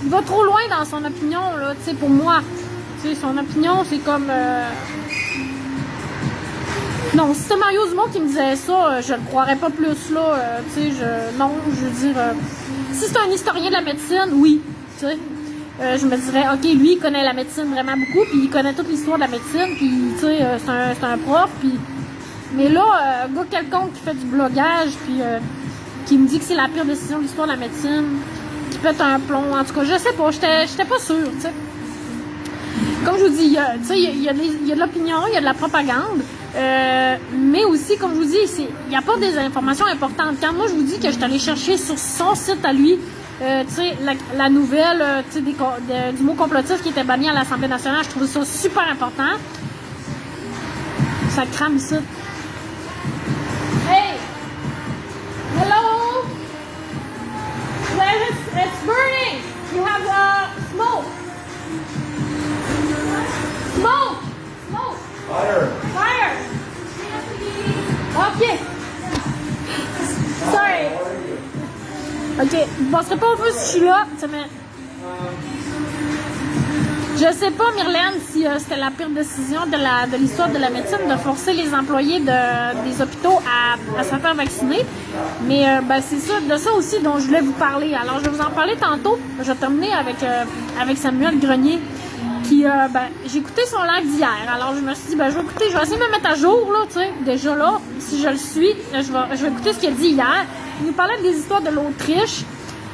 il va trop loin dans son opinion, là, tu sais, pour moi. Tu sais, son opinion, c'est comme... Non, si c'était Mario Dumont qui me disait ça, je le croirais pas plus, là. Tu sais, non, je veux dire... si c'est un historien de la médecine, oui, tu sais. Je me dirais, OK, lui, il connaît la médecine vraiment beaucoup, puis il connaît toute l'histoire de la médecine, puis, tu sais, c'est un prof, puis... Mais là, un gars quelconque qui fait du blogage, puis qui me dit que c'est la pire décision de l'histoire de la médecine, qui pète un plomb, en tout cas, je sais pas, j'étais pas sûre, tu sais. Comme je vous dis, tu sais, il y a de l'opinion, il y a de la propagande, mais aussi, comme je vous dis, il n'y a pas des informations importantes. Quand moi, je vous dis que je suis allée chercher sur son site à lui, tu sais, la nouvelle, tu sais, du mot complotif qui était banni à l'Assemblée nationale, je trouvais ça super important. Ça crame ici. Hey! Hello! Well, it's burning! You have smoke! OK, vous passerez pas au feu si je suis là. Mais... Je sais pas, Myrlène, si c'était la pire décision de l'histoire de la médecine de forcer les employés des hôpitaux à se faire vacciner. Mais c'est ça, de ça aussi dont je voulais vous parler. Alors, je vais vous en parler tantôt. Je vais terminer avec Samuel Grenier. J'ai écouté son live d'hier. Alors, je me suis dit, je vais essayer de me mettre à jour, là, tu sais. Déjà là, si je le suis, je vais écouter ce qu'il a dit hier. Il nous parlait des histoires de l'Autriche.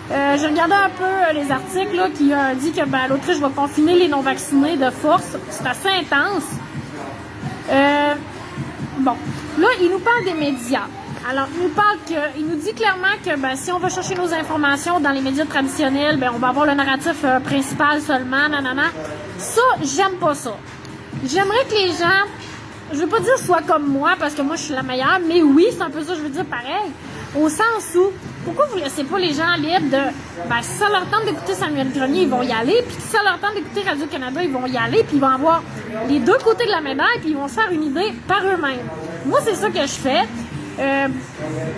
J'ai regardé un peu les articles là, qui dit que l'Autriche va confiner les non-vaccinés de force. C'est assez intense. Là, il nous parle des médias. Alors, il nous dit clairement que si on va chercher nos informations dans les médias traditionnels, on va avoir le narratif principal seulement, nanana. Ça, j'aime pas ça. J'aimerais que les gens, je veux pas dire soient comme moi, parce que moi, je suis la meilleure, mais oui, c'est un peu ça, je veux dire pareil. Au sens où, pourquoi vous laissez pas les gens libres de... si ça leur tente d'écouter Samuel Grenier, ils vont y aller. Puis si ça leur tente d'écouter Radio-Canada, ils vont y aller. Puis ils vont avoir les deux côtés de la médaille. Puis ils vont se faire une idée par eux-mêmes. Moi, c'est ça que je fais.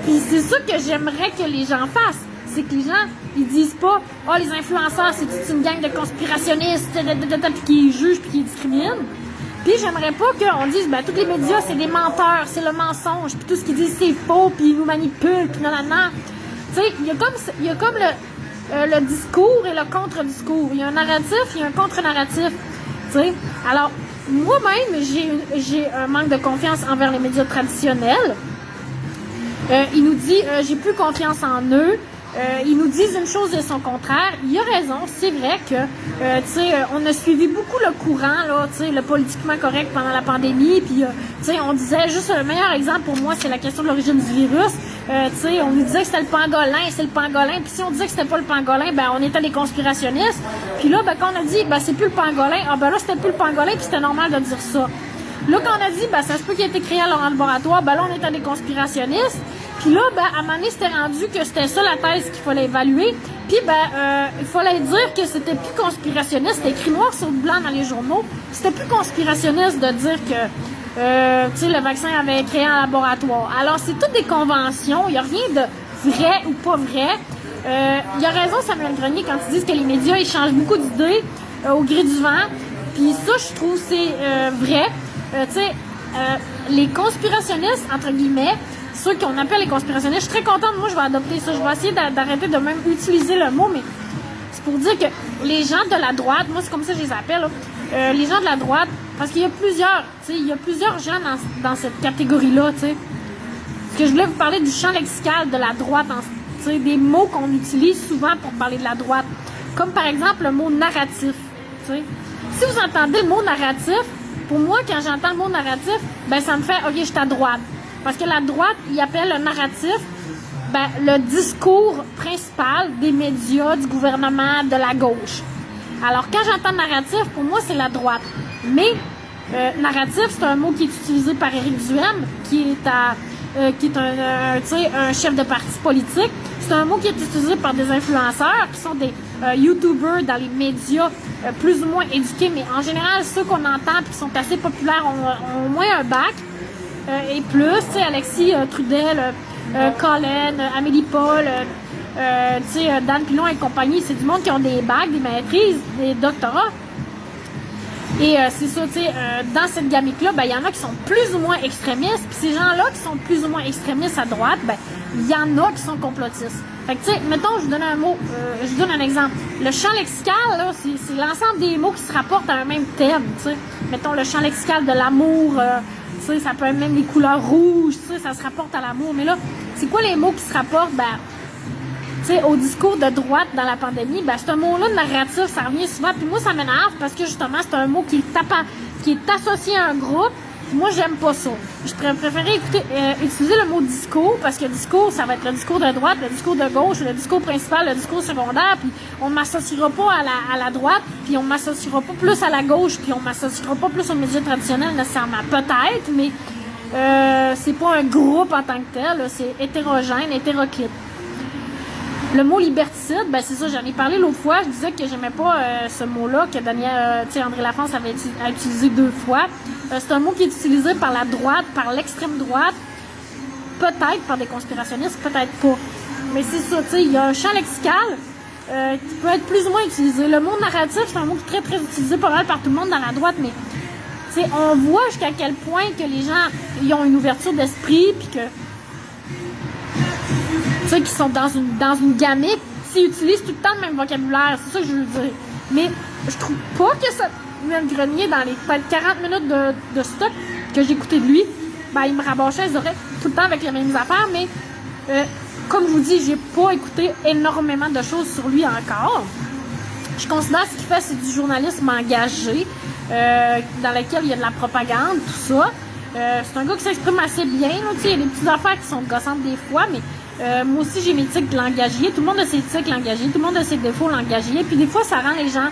Puis c'est ça que j'aimerais que les gens fassent. C'est que les gens, ils disent pas « les influenceurs, c'est toute une gang de conspirationnistes, puis qui jugent, puis qui discriminent. » Puis j'aimerais pas qu'on dise tous les médias c'est des menteurs, c'est le mensonge, puis tout ce qu'ils disent c'est faux, puis ils nous manipulent, puis nanana. Tu sais, il y a comme le discours et le contre-discours. Il y a un narratif, il y a un contre-narratif. Tu sais, alors moi-même j'ai un manque de confiance envers les médias traditionnels. Il nous dit j'ai plus confiance en eux. Ils nous disent une chose et son contraire. Il a raison, c'est vrai que, on a suivi beaucoup le courant, là, le politiquement correct pendant la pandémie, puis, on disait, juste le meilleur exemple pour moi, c'est la question de l'origine du virus. On nous disait que c'était le pangolin, c'est le pangolin, puis si on disait que c'était pas le pangolin, on était des conspirationnistes. Puis là, quand on a dit, c'est plus le pangolin, là, c'était plus le pangolin, puis c'était normal de dire ça. Là, quand on a dit, ça se peut qu'il ait été créé à leur laboratoire, là, on était des conspirationnistes. Puis là, à un moment donné, c'était rendu que c'était ça la thèse qu'il fallait évaluer. Puis, il fallait dire que c'était plus conspirationniste. C'était écrit noir sur blanc dans les journaux. C'était plus conspirationniste de dire que, le vaccin avait été créé en laboratoire. Alors, c'est toutes des conventions. Il n'y a rien de vrai ou pas vrai. Il a raison, Samuel Grenier, quand ils disent que les médias, ils changent beaucoup d'idées au gré du vent. Puis ça, je trouve, c'est vrai. Les conspirationnistes, entre guillemets, ceux qu'on appelle les conspirationnistes, je suis très contente, moi je vais adopter ça, je vais essayer d'arrêter de même utiliser le mot, mais c'est pour dire que les gens de la droite, moi c'est comme ça que je les appelle, là, les gens de la droite, parce qu'il y a plusieurs gens dans cette catégorie-là, tu sais. Parce que je voulais vous parler du champ lexical de la droite, des mots qu'on utilise souvent pour parler de la droite, comme par exemple le mot narratif, tu sais. Si vous entendez le mot narratif, pour moi, quand j'entends le mot narratif, ça me fait, OK, je suis à droite. Parce que la droite, il appelle le narratif le discours principal des médias, du gouvernement, de la gauche. Alors, quand j'entends narratif, pour moi, c'est la droite. Mais narratif, c'est un mot qui est utilisé par Éric Duhaime, qui est un chef de parti politique. C'est un mot qui est utilisé par des influenceurs, qui sont des YouTubers dans les médias plus ou moins éduqués, mais en général, ceux qu'on entend et qui sont assez populaires ont au moins un bac. Et plus, Alexis Trudel, Colin, Amélie Paul, Dan Pilon et compagnie, c'est du monde qui ont des bacs, des maîtrises, des doctorats. Et c'est ça, dans cette gamique-là, il y en a qui sont plus ou moins extrémistes, puis ces gens-là qui sont plus ou moins extrémistes à droite, il y en a qui sont complotistes. Fait que, mettons, je vous donne un mot, je vous donne un exemple. Le champ lexical, là, c'est l'ensemble des mots qui se rapportent à un même thème, Mettons, le champ lexical de l'amour, ça peut être même les couleurs rouges, ça se rapporte à l'amour. Mais là, c'est quoi les mots qui se rapportent, au discours de droite dans la pandémie? Ce mot-là, de narratif, ça revient souvent. Puis moi, ça m'énerve parce que, justement, c'est un mot qui est associé à un groupe. Moi, j'aime pas ça. Je préférais utiliser le mot discours, parce que discours, ça va être le discours de droite, le discours de gauche, le discours principal, le discours secondaire, puis on m'associera pas à la droite, puis on m'associera pas plus à la gauche, puis on m'associera pas plus aux médias traditionnels nécessairement. Peut-être, mais c'est pas un groupe en tant que tel, là, c'est hétérogène, hétéroclite. Le mot liberticide, c'est ça, j'en ai parlé l'autre fois, je disais que j'aimais pas ce mot-là, que André Lafrance avait utilisé 2 fois. C'est un mot qui est utilisé par la droite, par l'extrême droite, peut-être par des conspirationnistes, peut-être pas. Mais c'est ça, tu sais, il y a un champ lexical qui peut être plus ou moins utilisé. Le mot narratif, c'est un mot très, très utilisé pas mal par tout le monde dans la droite, mais tu sais, on voit jusqu'à quel point que les gens ils ont une ouverture d'esprit, puis que tu sais, qu'ils sont dans une gamique, s'ils utilisent tout le temps le même vocabulaire, c'est ça que je veux dire. Mais je trouve pas que Samuel Grenier, dans les peut-être 40 minutes de stock que j'ai écouté de lui, ben, il me rabâchait les oreilles tout le temps avec les mêmes affaires, mais comme je vous dis, j'ai pas écouté énormément de choses sur lui encore. Je considère ce qu'il fait, c'est du journalisme engagé, dans lequel il y a de la propagande, tout ça. C'est un gars qui s'exprime assez bien, là, il y a des petites affaires qui sont gossantes des fois, mais moi aussi j'ai mes tics de langagier. Tout le monde a ses tics langagiers, tout le monde a ses défauts langagiers, puis des fois ça rend les gens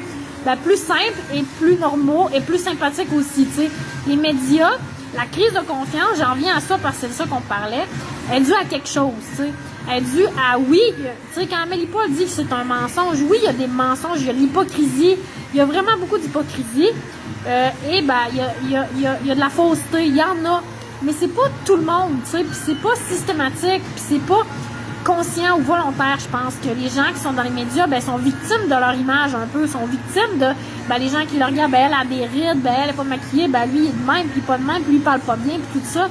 plus simples et plus normaux et plus sympathiques aussi, tu sais. Les médias, la crise de confiance, j'en reviens à ça parce que c'est de ça qu'on parlait, elle est due à quelque chose, tu sais. Elle est due à, oui, tu sais, quand Amélie Paul dit que c'est un mensonge, oui, il y a des mensonges, il y a de l'hypocrisie, il y a vraiment beaucoup d'hypocrisie, et ben, il y a de la fausseté, il y en a, mais c'est pas tout le monde, tu sais, puis c'est pas systématique, puis c'est pas conscient ou volontaire. Je pense que les gens qui sont dans les médias, ben, sont victimes de leur image un peu, sont victimes de, ben, les gens qui le regardent, ben, elle a des rides, ben, elle est pas maquillée, ben, lui, il est de même, puis pas de même, puis lui, il parle pas bien, puis tout ça.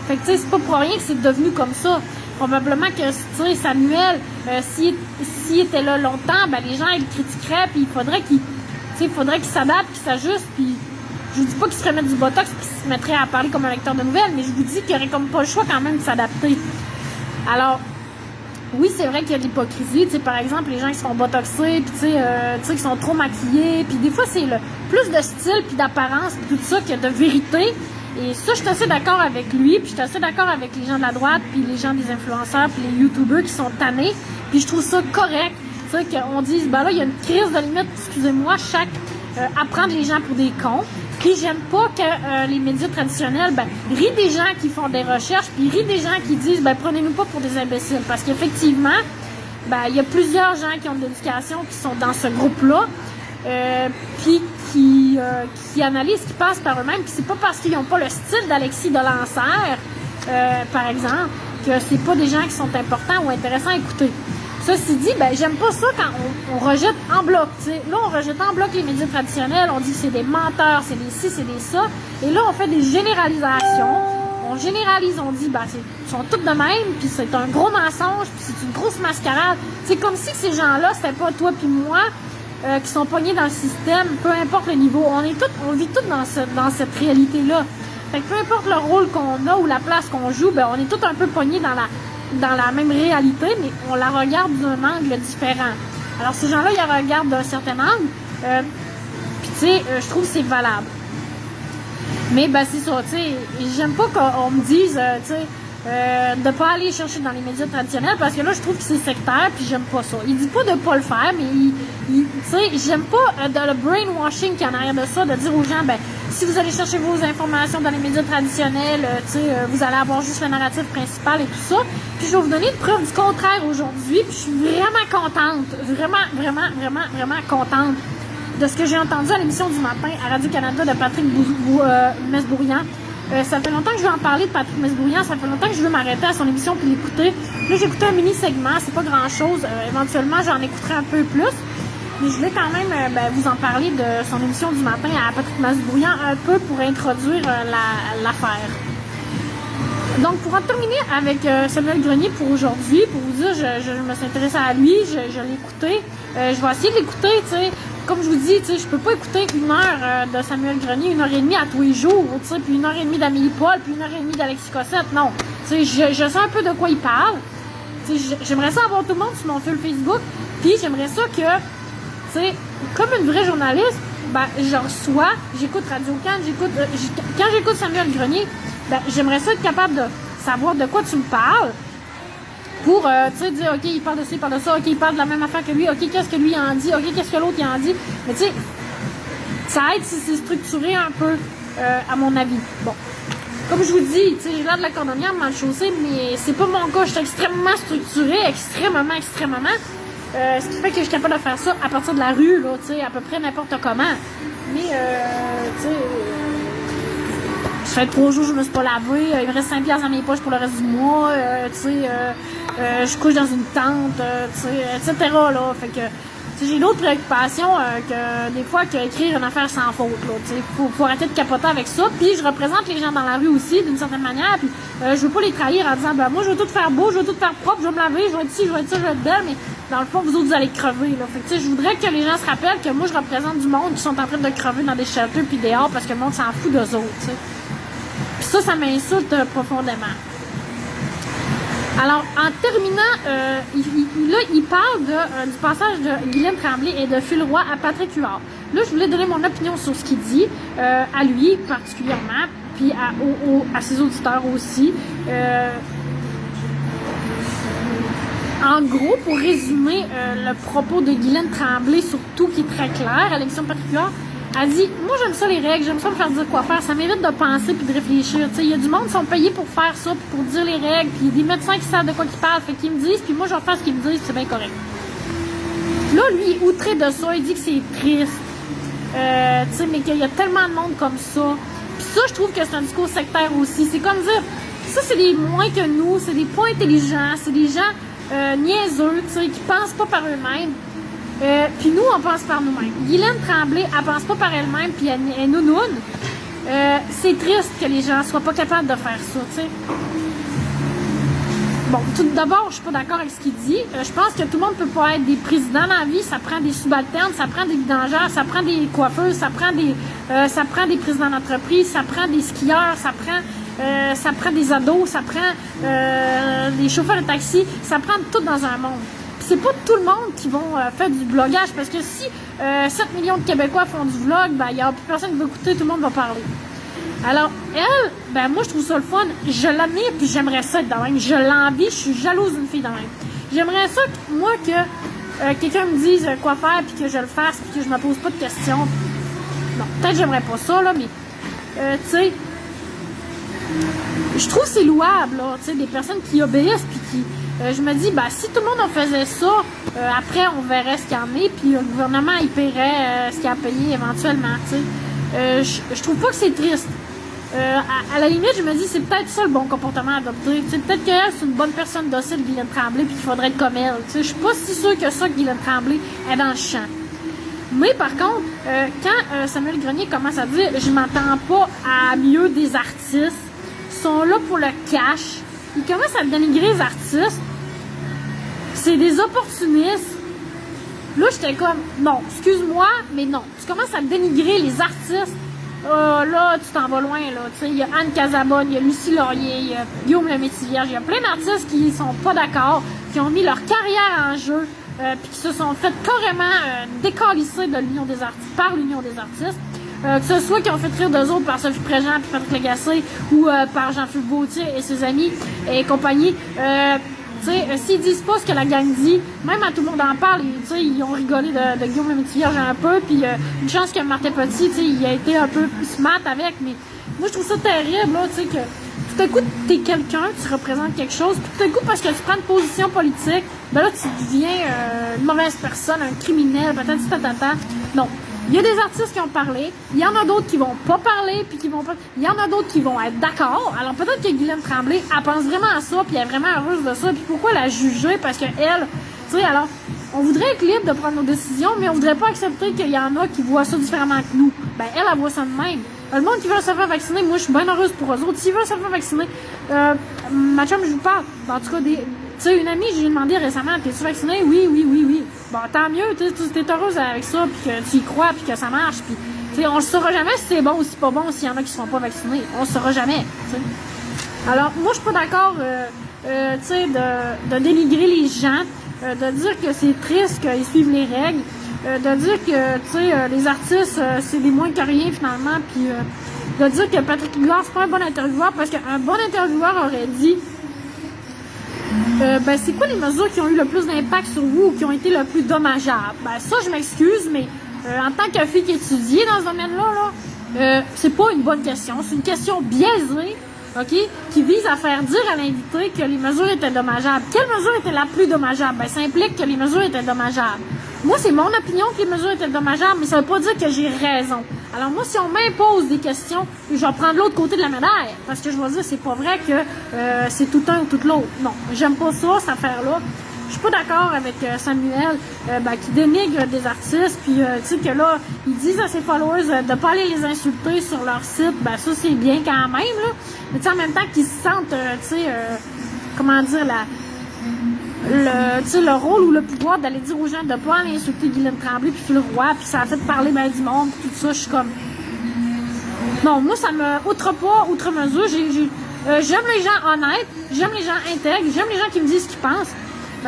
Fait que, tu sais, c'est pas pour rien que c'est devenu comme ça. Probablement que, tu sais, Samuel, s'il était là longtemps, ben, les gens, ils le critiqueraient, puis il faudrait qu'il s'adapte, qu'il s'ajuste, puis je vous dis pas qu'il se remettre du botox, puis qu'il se mettrait à parler comme un lecteur de nouvelles, mais je vous dis qu'il aurait comme pas le choix quand même de s'adapter. Alors, oui, c'est vrai qu'il y a de l'hypocrisie, tu sais, par exemple, les gens qui sont botoxés, puis tu sais, qui sont trop maquillés, puis des fois, c'est le plus de style, puis d'apparence, puis tout ça, qu'il y a de vérité. Et ça, je suis assez d'accord avec lui, puis je suis assez d'accord avec les gens de la droite, puis les gens des influenceurs, puis les youtubeurs qui sont tannés, puis je trouve ça correct, tu sais, qu'on dise, ben là, il y a une crise de limite, excusez-moi, à prendre les gens pour des cons. Puis j'aime pas que les médias traditionnels, ben, rient des gens qui font des recherches, puis rient des gens qui disent, ben, prenez-nous pas pour des imbéciles. Parce qu'effectivement, ben, il y a plusieurs gens qui ont de l'éducation qui sont dans ce groupe-là, puis qui analysent, qui passent par eux-mêmes, puis c'est pas parce qu'ils n'ont pas le style d'Alexis de Lancer, par exemple, que c'est pas des gens qui sont importants ou intéressants à écouter. Ceci dit, ben, j'aime pas ça quand on rejette en bloc, tu sais. Là, on rejette en bloc les médias traditionnels, on dit que c'est des menteurs, c'est des ci, c'est des ça. Et là, on fait des généralisations. On généralise, on dit, ben, ils sont tous de même, puis c'est un gros mensonge, puis c'est une grosse mascarade. C'est comme si ces gens-là, c'était pas toi puis moi, qui sont pognés dans le système, peu importe le niveau. On vit tous dans cette réalité-là. Fait que peu importe le rôle qu'on a ou la place qu'on joue, ben, on est tous un peu pognés dans la même réalité, mais on la regarde d'un angle différent. Alors, ces gens-là, ils la regardent d'un certain angle, puis tu sais, je trouve que c'est valable. Mais, ben, c'est ça, tu sais, j'aime pas qu'on me dise, tu sais, de pas aller chercher dans les médias traditionnels, parce que là, je trouve que c'est sectaire, puis j'aime pas ça. Il dit pas de pas le faire, mais tu sais, j'aime pas le brainwashing qu'il y a en arrière de ça, de dire aux gens, ben, si vous allez chercher vos informations dans les médias traditionnels, tu sais, vous allez avoir juste le narratif principal et tout ça. Puis je vais vous donner une preuve du contraire aujourd'hui, puis je suis vraiment contente, vraiment contente de ce que j'ai entendu à l'émission du matin à Radio-Canada de Patrick Mesbourian. Ça fait longtemps que je veux en parler de Patrick Mesbourian, ça fait longtemps que je veux m'arrêter à son émission puis l'écouter. Là, j'ai écouté un mini-segment, c'est pas grand-chose. Éventuellement, j'en écouterai un peu plus. Mais je voulais quand même vous en parler de son émission du matin à Patrick Mesbourian un peu pour introduire l'affaire. Donc, pour en terminer avec Samuel Grenier pour aujourd'hui, pour vous dire, je me suis intéressée à lui, je l'ai écouté. Je vais essayer de l'écouter, tu sais. Comme je vous dis, tu sais, je peux pas écouter 1 heure de Samuel Grenier, 1h30 à tous les jours, tu sais, puis 1h30 d'Amélie Paul, puis 1h30 d'Alexis Cossette. Non. Tu sais, je sais un peu de quoi il parle. Tu sais, j'aimerais ça avoir tout le monde sur mon fil Facebook, puis j'aimerais ça que, tu sais, comme une vraie journaliste, ben, je reçois, j'écoute Radio-Can, quand j'écoute Samuel Grenier, ben, j'aimerais ça être capable de savoir de quoi tu me parles pour, tu sais, dire, OK, il parle de ça, il parle de ça, OK, il parle de la même affaire que lui, OK, qu'est-ce que lui en dit, OK, qu'est-ce que l'autre en dit. Mais tu sais, ça aide si c'est structuré un peu, à mon avis. Bon. Comme je vous dis, tu sais, j'ai l'air de la cordonnière mal chaussée, mais c'est pas mon cas. Je suis extrêmement structurée, extrêmement. Ce qui fait que je suis capable de faire ça à partir de la rue, là, tu sais, à peu près n'importe comment. Mais, tu sais, ça fait 3 jours que je me suis pas lavé, il me reste 5 piastres dans mes poches pour le reste du mois, je couche dans une tente, etc. Là, fait que j'ai d'autres préoccupations que des fois qu'écrire une affaire sans faute. Faut arrêter de capoter avec ça. Puis je représente les gens dans la rue aussi d'une certaine manière. Puis je veux pas les trahir en disant moi je veux tout faire beau, je veux tout faire propre, je veux me laver, je veux être ci, je veux être ça, je veux être belle, mais dans le fond vous autres vous allez crever. Là. Fait que je voudrais que les gens se rappellent que moi je représente du monde qui sont en train de crever dans des shelters puis dehors parce que le monde s'en fout d'eux autres. T'sais. Puis ça m'insulte profondément. Alors, en terminant, il parle du passage de Guylaine Tremblay et de Phil Roy à Patrick Huard. Là, je voulais donner mon opinion sur ce qu'il dit, à lui particulièrement, puis à ses auditeurs aussi. En gros, pour résumer le propos de Guylaine Tremblay, surtout qui est très clair à l'émission de Patrick Huard, elle dit, moi j'aime ça les règles, j'aime ça me faire dire quoi faire, ça mérite de penser puis de réfléchir. Il y a du monde qui sont payés pour faire ça, puis pour dire les règles, puis il y a des médecins qui savent de quoi ils parlent, fait qu'ils me disent, puis moi je vais faire ce qu'ils me disent, c'est bien correct. Là, lui, il est outré de ça, il dit que c'est triste, mais qu'il y a tellement de monde comme ça. Puis ça, je trouve que c'est un discours sectaire aussi. C'est comme dire, ça c'est des moins que nous, c'est des pas intelligents, c'est des gens niaiseux, qui pensent pas par eux-mêmes. Puis nous, on pense par nous-mêmes. Guylaine Tremblay, elle pense pas par elle-même, puis elle nounoune. C'est triste que les gens soient pas capables de faire ça, tu sais. Bon, tout d'abord, je suis pas d'accord avec ce qu'il dit. Je pense que tout le monde peut pas être des présidents dans la vie. Ça prend des subalternes, ça prend des vidangeurs, ça prend des coiffeurs, ça prend des présidents d'entreprise, ça prend des skieurs, ça prend des ados, ça prend des chauffeurs de taxi, ça prend tout dans un monde. C'est pas tout le monde qui vont faire du blogage, parce que si 7 millions de Québécois font du vlog, ben il y a plus personne qui va écouter, tout le monde va parler. Alors, elle, ben moi je trouve ça le fun, je l'admire puis j'aimerais ça être de même, je l'envie, je suis jalouse d'une fille de même. J'aimerais ça, moi, que quelqu'un me dise quoi faire puis que je le fasse puis que je me pose pas de questions. Non, peut-être j'aimerais pas ça, là, mais tu sais, je trouve que c'est louable, là, tu sais, des personnes qui obéissent puis qui... je me dis, si tout le monde en faisait ça, après, on verrait ce qu'il y en est, puis le gouvernement, il paierait ce qu'il a payé éventuellement, tu sais. Je trouve pas que c'est triste. À la limite, je me dis, c'est peut-être ça le bon comportement à adopter. Tu sais, peut-être qu'elle, c'est une bonne personne docile, Guylaine Tremblay, puis qu'il faudrait être comme elle. Tu sais, je suis pas si sûre que ça, que Guylaine Tremblay est dans le champ. Mais par contre, quand Samuel Grenier commence à dire, je m'attends pas à mieux des artistes, ils sont là pour le cash, il commence à dénigrer les artistes. C'est des opportunistes. Là, j'étais comme, non, excuse-moi, mais non. Tu commences à dénigrer les artistes. Là, tu t'en vas loin, là. Tu sais, il y a Anne Casabonne, il y a Lucie Laurier, il y a Guillaume Lemaitre-Vierge. Il y a plein d'artistes qui sont pas d'accord, qui ont mis leur carrière en jeu, puis qui se sont fait carrément décalisser de l'Union des artistes, par l'Union des artistes. Que ce soit qui ont fait rire d'eux autres par Sophie Préjean puis Patrick Lagacé ou par Jean-Philippe Gaultier et ses amis et compagnie. Tu sais, s'ils disent pas ce que la gang dit, même à tout le monde en parle, tu sais, ils ont rigolé de Guillaume Lemaitre-Vierge un peu, puis une chance que Martin Petit, tu sais, il a été un peu smart avec, mais moi je trouve ça terrible, là, tu sais, que tout à coup t'es quelqu'un, tu représentes quelque chose, puis tout à coup parce que tu prends une position politique, ben là tu deviens une mauvaise personne, un criminel, peut-être tatata. Non. Il y a des artistes qui ont parlé, il y en a d'autres qui vont pas parler, puis qui vont pas... Il y en a d'autres qui vont être d'accord. Alors peut-être que Guylaine Tremblay, elle pense vraiment à ça, puis elle est vraiment heureuse de ça, puis pourquoi la juger? Parce que elle, tu sais, alors, on voudrait être libre de prendre nos décisions, mais on voudrait pas accepter qu'il y en a qui voient ça différemment que nous. Ben, elle voit ça de même. Le monde qui veut se faire vacciner, moi, je suis bien heureuse pour eux autres. S'ils veulent se faire vacciner, ma chum, je vous parle. Ben, en tout cas, tu sais, une amie, j'ai demandé récemment, t'es-tu vaccinée? Oui. Bon, tant mieux, t'es heureuse avec ça, puis que tu y crois, puis que ça marche, puis, tu sais, on ne saura jamais si c'est bon ou si c'est pas bon, s'il y en a qui ne seront pas vaccinés. On ne saura jamais, tu sais. Alors, moi, je suis pas d'accord, tu sais, de dénigrer les gens, de dire que c'est triste qu'ils suivent les règles, de dire que, tu sais, les artistes, c'est des moins que rien, finalement, puis de dire que Patrick Huard, c'est pas un bon intervieweur, parce qu'un bon intervieweur aurait dit... c'est quoi les mesures qui ont eu le plus d'impact sur vous ou qui ont été le plus dommageables? Ben, ça, je m'excuse, mais en tant que fille qui étudie dans ce domaine-là, c'est pas une bonne question. C'est une question biaisée, OK, qui vise à faire dire à l'invité que les mesures étaient dommageables. Quelle mesure était la plus dommageable? Ben, ça implique que les mesures étaient dommageables. Moi, c'est mon opinion que les mesures étaient dommageables, mais ça veut pas dire que j'ai raison. Alors moi, si on m'impose des questions, je vais prendre l'autre côté de la médaille, parce que je vais dire, c'est pas vrai que c'est tout un ou tout l'autre. Non, j'aime pas ça, cette affaire-là. Je suis pas d'accord avec Samuel qui dénigre des artistes, puis tu sais que là, ils disent à ses followers de pas aller les insulter sur leur site, ça c'est bien quand même, là. Mais tu sais, en même temps qu'ils se sentent, comment dire, le rôle ou le pouvoir d'aller dire aux gens de pas aller insulter Guylaine Tremblay puis Phil Roy, puis ça a fait parler du monde, puis tout ça, je suis comme... Non, moi, ça me... Outre mesure, j'aime les gens honnêtes, j'aime les gens intègres, j'aime les gens qui me disent ce qu'ils pensent.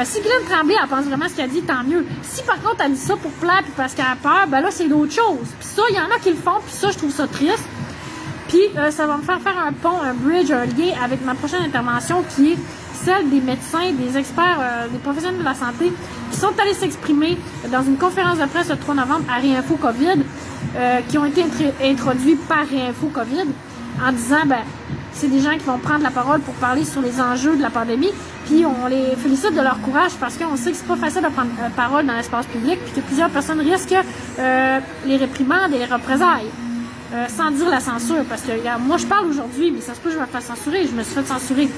Si Guylaine Tremblay, elle pense vraiment ce qu'elle dit, tant mieux. Si, par contre, elle dit ça pour plaire puis parce qu'elle a peur, là, c'est d'autres choses. Puis ça, il y en a qui le font, puis ça, je trouve ça triste. Puis, ça va me faire un pont, un bridge, un lien avec ma prochaine intervention qui est celle des médecins, des experts, des professionnels de la santé qui sont allés s'exprimer dans une conférence de presse le 3 novembre à Réinfo COVID, qui ont été introduits par Réinfo COVID, en disant, c'est des gens qui vont prendre la parole pour parler sur les enjeux de la pandémie, puis on les félicite de leur courage parce qu'on sait que c'est pas facile de prendre parole dans l'espace public, puis que plusieurs personnes risquent les réprimandes et les représailles. Sans dire la censure, parce que moi je parle aujourd'hui, mais ça se peut que je me fasse censurer. Je me suis fait censurer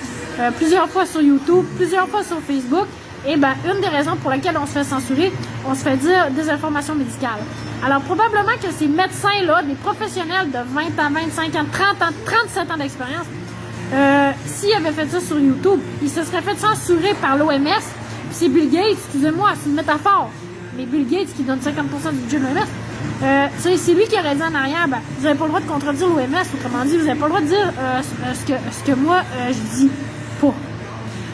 plusieurs fois sur YouTube, plusieurs fois sur Facebook, et une des raisons pour lesquelles on se fait censurer, on se fait dire des informations médicales. Alors probablement que ces médecins-là, des professionnels de 20 ans, 25 ans, 30 ans, 37 ans d'expérience, s'ils avaient fait ça sur YouTube, ils se seraient fait censurer par l'OMS, puis c'est Bill Gates, excusez-moi, c'est une métaphore, mais Bill Gates qui donne 50% du budget de l'OMS, c'est lui qui aurait dit en arrière, vous n'avez pas le droit de contredire l'OMS, autrement dit, vous n'avez pas le droit de dire ce que moi, je dis pas.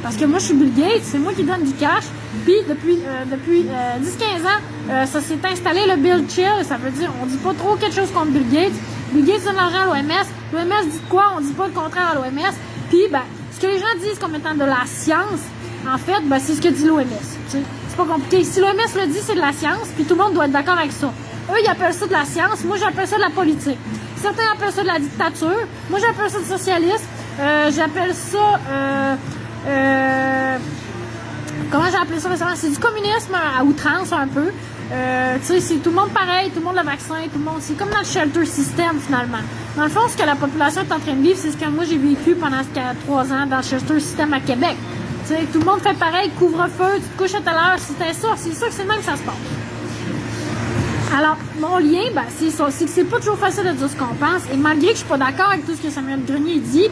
Parce que moi, je suis Bill Gates, c'est moi qui donne du cash, puis depuis 10-15 ans, ça s'est installé le Bill Chill, ça veut dire, on dit pas trop quelque chose contre Bill Gates. Bill Gates donne l'argent à l'OMS, l'OMS dit quoi, on dit pas le contraire à l'OMS, puis ce que les gens disent comme étant de la science, en fait, c'est ce que dit l'OMS. C'est pas compliqué. Si l'OMS le dit, c'est de la science, puis tout le monde doit être d'accord avec ça. Eux, ils appellent ça de la science. Moi, j'appelle ça de la politique. Certains appellent ça de la dictature. Moi, j'appelle ça de socialisme. J'appelle ça... comment j'ai appelé ça récemment? C'est du communisme à outrance, un peu. C'est tout le monde pareil, tout le monde le vaccin, tout le monde... C'est comme dans le shelter system, finalement. Dans le fond, ce que la population est en train de vivre, c'est ce que moi, j'ai vécu pendant 3 ans dans le shelter system à Québec. Tout le monde fait pareil, couvre-feu, tu te couches à telle heure, c'était ça. C'est ça que c'est le même que ça se passe. Alors, mon lien, c'est ça. C'est que c'est pas toujours facile de dire ce qu'on pense. Et malgré que je suis pas d'accord avec tout ce que Samuel Grenier dit,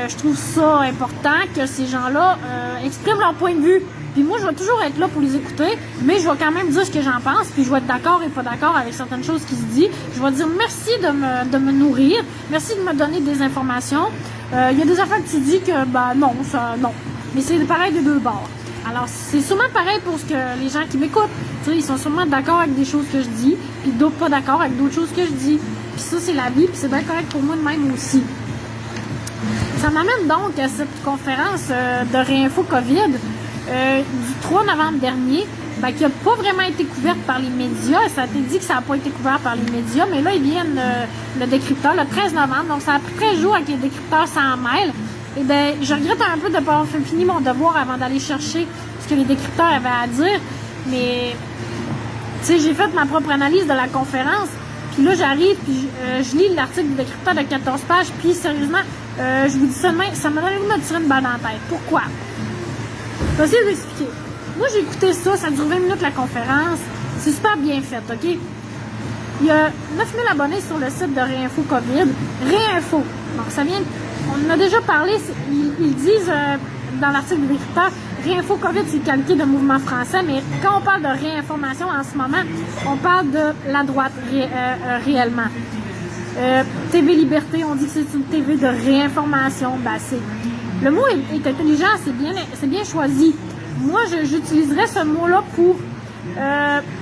je trouve ça important que ces gens-là expriment leur point de vue. Puis moi, je vais toujours être là pour les écouter, mais je vais quand même dire ce que j'en pense, puis je vais être d'accord et pas d'accord avec certaines choses qui se disent. Je vais dire merci de me nourrir, merci de me donner des informations. Il y a des affaires que tu dis que, non, ça, non. Mais c'est pareil des deux bords. Alors, c'est sûrement pareil pour ce que les gens qui m'écoutent. Ils sont sûrement d'accord avec des choses que je dis, puis d'autres pas d'accord avec d'autres choses que je dis. Puis ça, c'est la vie, puis c'est bien correct pour moi de même aussi. Ça m'amène donc à cette conférence de Réinfo COVID du 3 novembre dernier, qui n'a pas vraiment été couverte par les médias. Ça a été dit que ça n'a pas été couvert par les médias, mais là, ils viennent le décrypteur le 13 novembre. Donc, ça a pris 13 jours avec les décrypteurs sans mail. Et je regrette un peu de ne pas avoir fini mon devoir avant d'aller chercher ce que les décrypteurs avaient à dire. Mais, j'ai fait ma propre analyse de la conférence. Puis là, j'arrive, puis je lis l'article du décrypteur de 14 pages. Puis, sérieusement, je vous dis ça demain, ça m'a donné le goût de me tirer une balle dans la tête. Pourquoi? Je vais essayer de vous expliquer. Moi, j'ai écouté ça dure 20 minutes la conférence. C'est super bien fait, OK? Il y a 9000 abonnés sur le site de Réinfo COVID. Réinfo. Donc, ça vient... On en a déjà parlé, ils disent dans l'article du décrypteur, Réinfo COVID, c'est calqué de mouvement français, mais quand on parle de réinformation en ce moment, on parle de la droite réellement. TV Liberté, on dit que c'est une TV de réinformation. Le mot est intelligent, c'est bien choisi. Moi, j'utiliserais ce mot-là pour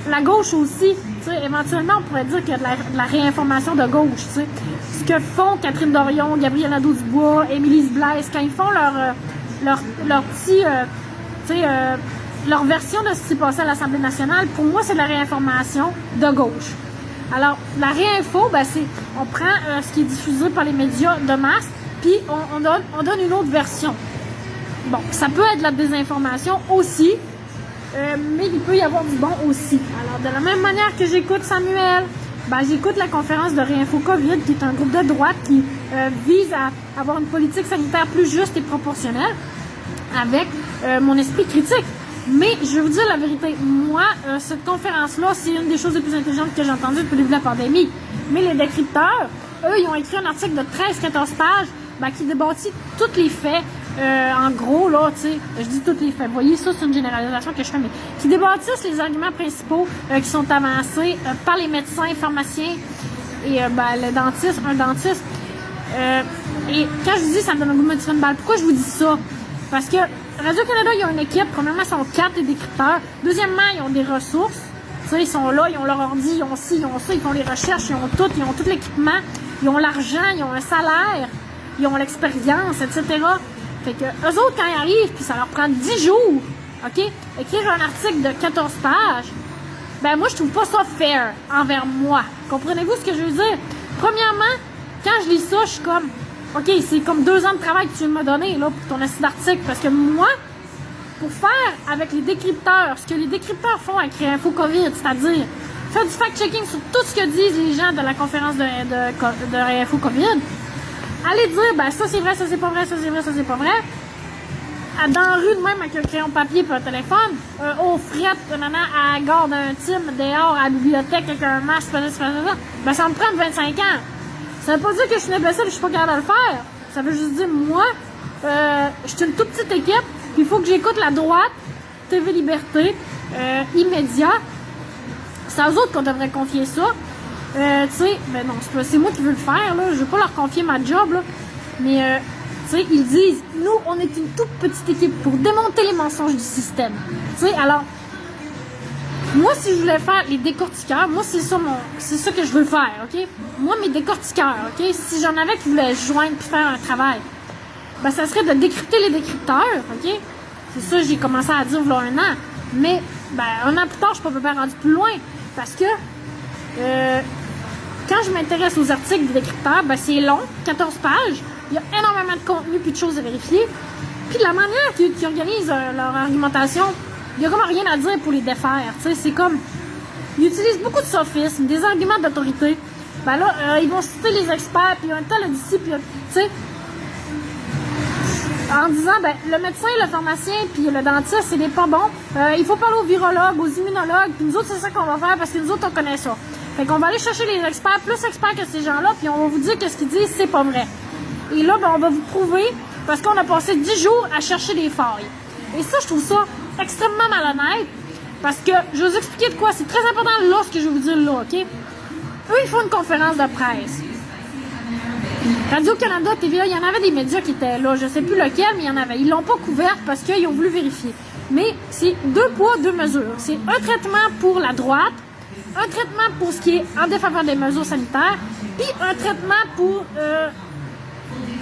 la gauche aussi. Éventuellement, on pourrait dire qu'il y a de la réinformation de gauche. Ce que font Catherine Dorion, Gabriel Nadeau-Dubois, Émilie Blaise, quand ils font leur petit... leur version de ce qui s'est passé à l'Assemblée nationale, pour moi, c'est de la réinformation de gauche. Alors, la réinfo, c'est on prend ce qui est diffusé par les médias de masse, puis on donne une autre version. Bon, ça peut être de la désinformation aussi, mais il peut y avoir du bon aussi. Alors, de la même manière que j'écoute Samuel, j'écoute la conférence de Réinfo COVID, qui est un groupe de droite qui vise à avoir une politique sanitaire plus juste et proportionnelle avec mon esprit critique. Mais je vais vous dire la vérité, moi, cette conférence-là, c'est une des choses les plus intelligentes que j'ai entendues depuis le début de la pandémie. Mais les décrypteurs, eux, ils ont écrit un article de 13-14 pages qui débattit tous les faits. En gros, là, tu sais, je dis tous les faits. Vous voyez, ça, c'est une généralisation que je fais, mais qui débattissent les arguments principaux qui sont avancés par les médecins, pharmaciens et le dentiste, un dentiste. Et quand je vous dis ça me donne le goût de me tirer une balle, pourquoi je vous dis ça? Parce que Radio-Canada, ils ont une équipe. Premièrement, ils sont 4 les décrypteurs. Deuxièmement, ils ont des ressources. Tu sais, ils sont là, ils ont leur ordi, ils ont ci, ils ont ça, ils font les recherches, ils ont tout l'équipement, ils ont l'argent, ils ont un salaire, ils ont l'expérience, etc. Fait que eux autres, quand ils arrivent, puis ça leur prend 10 jours, OK, écrire un article de 14 pages, moi, je trouve pas ça fair envers moi. Comprenez-vous ce que je veux dire? Premièrement, quand je lis ça, je suis comme, OK, c'est comme 2 ans de travail que tu viens de me donner, là, pour ton assis d'article, parce que moi, pour faire avec les décrypteurs, ce que les décrypteurs font avec Réinfo COVID, c'est-à-dire faire du fact-checking sur tout ce que disent les gens de la conférence de Réinfo COVID, allez dire, ça c'est vrai, ça c'est pas vrai, ça c'est vrai, ça c'est pas vrai. Dans la rue de même avec un crayon papier et un téléphone, au fret, à la gare d'un team, dehors, à la bibliothèque, avec un masque, ça me prend 25 ans. Ça veut pas dire que je suis une imbécile et je suis pas capable de le faire. Ça veut juste dire, moi, je suis une toute petite équipe, puis il faut que j'écoute la droite, TV Liberté, Immédiat. C'est à eux autres qu'on devrait confier ça. Tu sais, non, c'est moi qui veux le faire, là. Je veux pas leur confier ma job, là. Mais, tu sais, ils disent, nous, on est une toute petite équipe pour démonter les mensonges du système. Tu sais, alors, moi, si je voulais faire les décortiqueurs, moi, c'est ça que je veux faire, OK? Moi, mes décortiqueurs, OK? Si j'en avais qui voulaient se joindre et faire un travail, ça serait de décrypter les décrypteurs, OK? C'est ça que j'ai commencé à dire il y a 1 an. Mais, 1 an plus tard, je suis pas rendu plus loin. Parce que, quand je m'intéresse aux articles des décrypteurs, c'est long, 14 pages. Il y a énormément de contenu puis de choses à vérifier. Puis de la manière qu'ils organisent leur argumentation, il n'y a comme rien à dire pour les défaire. Tu sais, c'est comme, ils utilisent beaucoup de sophismes, des arguments d'autorité. Ils vont citer les experts, puis un tel d'ici, puis tu sais, en disant, le médecin, le pharmacien, puis le dentiste, c'est des pas bons. Il faut parler aux virologues, aux immunologues, puis nous autres, c'est ça qu'on va faire, parce que nous autres, on connaît ça. Fait qu'on va aller chercher les experts, plus experts que ces gens-là, puis on va vous dire que ce qu'ils disent, c'est pas vrai. Et là, on va vous prouver, parce qu'on a passé 10 jours à chercher des failles. Et ça, je trouve ça extrêmement malhonnête, parce que, je vais vous expliquer de quoi, c'est très important là, ce que je vais vous dire là, OK? Eux, ils font une conférence de presse. Radio-Canada, TVA, il y en avait des médias qui étaient là, je sais plus lequel, mais il y en avait. Ils l'ont pas couvert parce qu'ils ont voulu vérifier. Mais c'est 2 poids, 2 mesures. C'est un traitement pour la droite, un traitement pour ce qui est en défaveur des mesures sanitaires, puis un traitement pour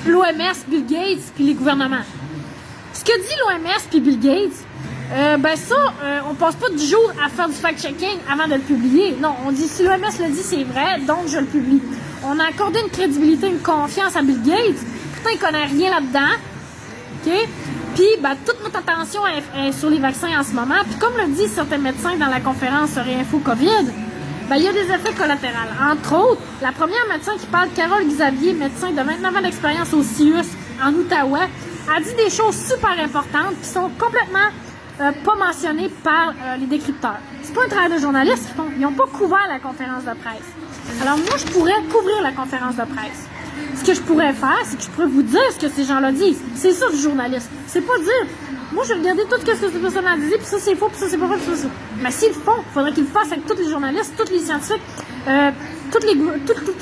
l'OMS, Bill Gates, puis les gouvernements. Ce que dit l'OMS puis Bill Gates, on passe pas 10 jours à faire du fact-checking avant de le publier. Non, on dit si l'OMS le dit, c'est vrai, donc je le publie. On a accordé une crédibilité, une confiance à Bill Gates. Pourtant, il connaît rien là-dedans. OK? Puis, toute notre attention est sur les vaccins en ce moment. Puis, comme le disent certains médecins dans la conférence Réinfo COVID, il y a des effets collatéraux. Entre autres, la première médecin qui parle, Carole Xavier, médecin de 29 ans d'expérience au CIUS en Outaouais, a dit des choses super importantes qui sont complètement pas mentionnées par les décrypteurs. C'est pas un travail de journaliste qu'ils font. Ils n'ont pas couvert la conférence de presse. Alors moi, je pourrais couvrir la conférence de presse. Ce que je pourrais faire, c'est que je pourrais vous dire ce que ces gens-là disent. C'est ça du journaliste. C'est pas dire, moi je vais regarder tout ce que cette personne a dit, puis ça c'est faux, puis ça c'est pas vrai, puis ça c'est faux. Mais s'ils le font, il faudrait qu'ils le fassent avec tous les journalistes, tous les scientifiques, tous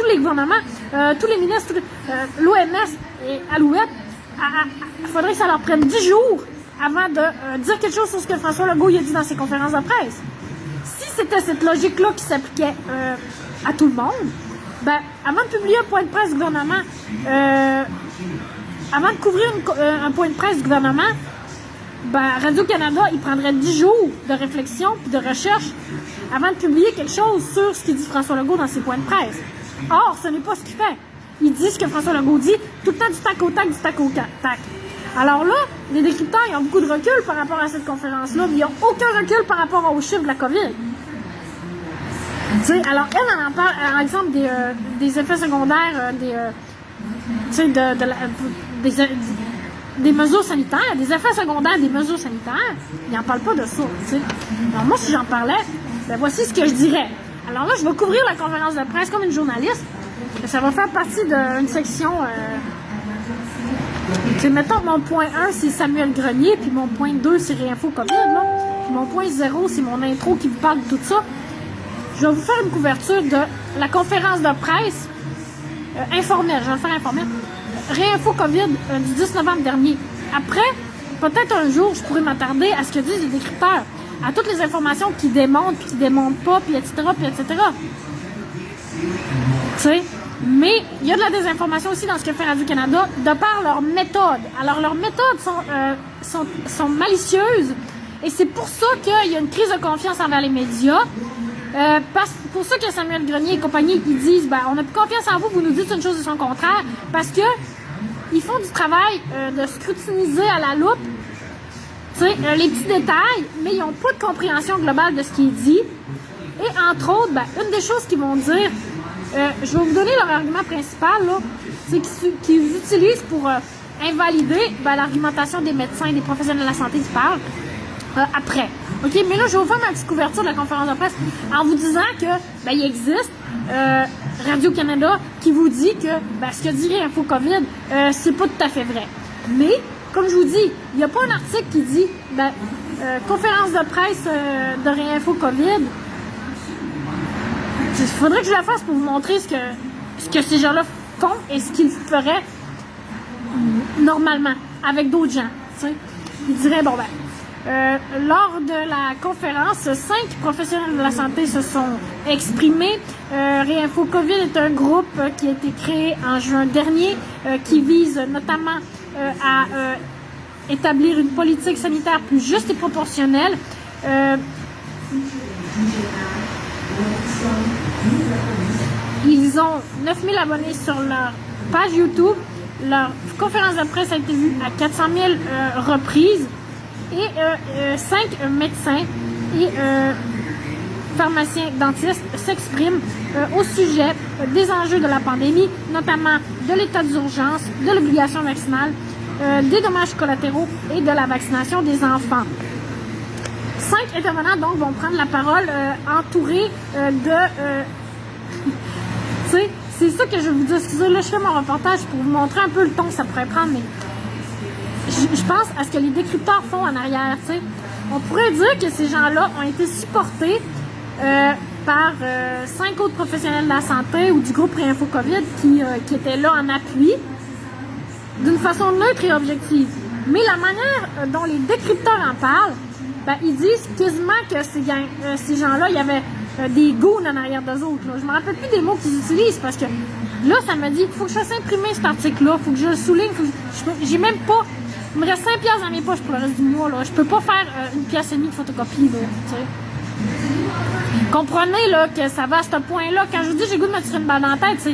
les gouvernements, tous les ministres, l'OMS et Alouette. Il faudrait que ça leur prenne 10 jours avant de dire quelque chose sur ce que François Legault a dit dans ses conférences de presse. Si c'était cette logique-là qui s'appliquait à tout le monde, avant de publier un point de presse du gouvernement, avant de couvrir un point de presse du gouvernement, Radio-Canada, il prendrait 10 jours de réflexion et de recherche avant de publier quelque chose sur ce qu'il dit François Legault dans ses points de presse. Or, ce n'est pas ce qu'il fait. Il dit ce que François Legault dit, tout le temps du tac au tac, du tac au tac. Alors là, les décrypteurs, ils ont beaucoup de recul par rapport à cette conférence-là, mais ils n'ont aucun recul par rapport aux chiffres de la COVID. Alors, elle en parle, par exemple, des effets secondaires, des mesures sanitaires, des effets secondaires des mesures sanitaires. Il n'en parle pas de ça, t'sais. Alors, moi, si j'en parlais, ben voici ce que je dirais. Alors là, je vais couvrir la conférence de presse comme une journaliste. Ça va faire partie d'une section... mettons, mon point 1, c'est Samuel Grenier, puis mon point 2, c'est Réinfo COVID, là. Puis mon point 0, c'est mon intro qui vous parle de tout ça. Je vais vous faire une couverture de la conférence de presse informelle. Je vais le faire informel. Réinfo COVID du 10 novembre dernier. Après, peut-être un jour, je pourrais m'attarder à ce que disent les décrypteurs, à toutes les informations qui démontrent, puis qui démontrent pas, puis etc., puis etc. Tu sais? Mais il y a de la désinformation aussi dans ce que fait Radio-Canada de par leurs méthodes. Alors, leurs méthodes sont malicieuses et c'est pour ça qu'il y a une crise de confiance envers les médias. Pour ça que Samuel Grenier et compagnie, ils disent on n'a plus confiance en vous, vous nous dites une chose et son contraire, parce que ils font du travail de scrutiniser à la loupe les petits détails, mais ils n'ont pas de compréhension globale de ce qui est dit. Et entre autres, une des choses qu'ils vont dire, je vais vous donner leur argument principal, là, c'est qu'ils utilisent pour invalider l'argumentation des médecins et des professionnels de la santé qui parlent après. OK, mais là, je vais vous faire ma petite couverture de la conférence de presse en vous disant que il existe Radio-Canada qui vous dit que ce que dit Réinfo COVID, c'est pas tout à fait vrai. Mais, comme je vous dis, il n'y a pas un article qui dit conférence de presse de Réinfo COVID. Il faudrait que je la fasse pour vous montrer ce que ces gens-là font et ce qu'ils feraient normalement avec d'autres gens. T'sais. Ils diraient, lors de la conférence, 5 professionnels de la santé se sont exprimés. Réinfo COVID est un groupe qui a été créé en juin dernier, qui vise notamment à établir une politique sanitaire plus juste et proportionnelle. Ils ont 9000 abonnés sur leur page YouTube. Leur conférence de presse a été vue à 400 000 reprises. Et 5 médecins et pharmaciens dentistes s'expriment au sujet des enjeux de la pandémie, notamment de l'état d'urgence, de l'obligation vaccinale, des dommages collatéraux et de la vaccination des enfants. 5 intervenants donc vont prendre la parole entourés tu sais, c'est ça que je vais vous dire. Excusez, là, je fais mon reportage pour vous montrer un peu le ton que ça pourrait prendre, mais je pense à ce que les décrypteurs font en arrière, tu sais. On pourrait dire que ces gens-là ont été supportés par 5 autres professionnels de la santé ou du groupe Réinfo COVID qui étaient là en appui d'une façon neutre et objective. Mais la manière dont les décrypteurs en parlent, ils disent quasiment que ces gens-là, il y avait des goons en arrière d'eux autres. Là. Je me rappelle plus des mots qu'ils utilisent parce que là, ça me dit qu'il faut que je fasse imprimer cet article-là, il faut que je le souligne, j'ai même pas... Il me reste 5 piastres dans mes poches pour le reste du mois. Là. Je peux pas faire une pièce et demie de photocopie. Là, comprenez là, que ça va à ce point-là. Quand je vous dis j'ai le goût de me tirer une balle dans la tête, c'est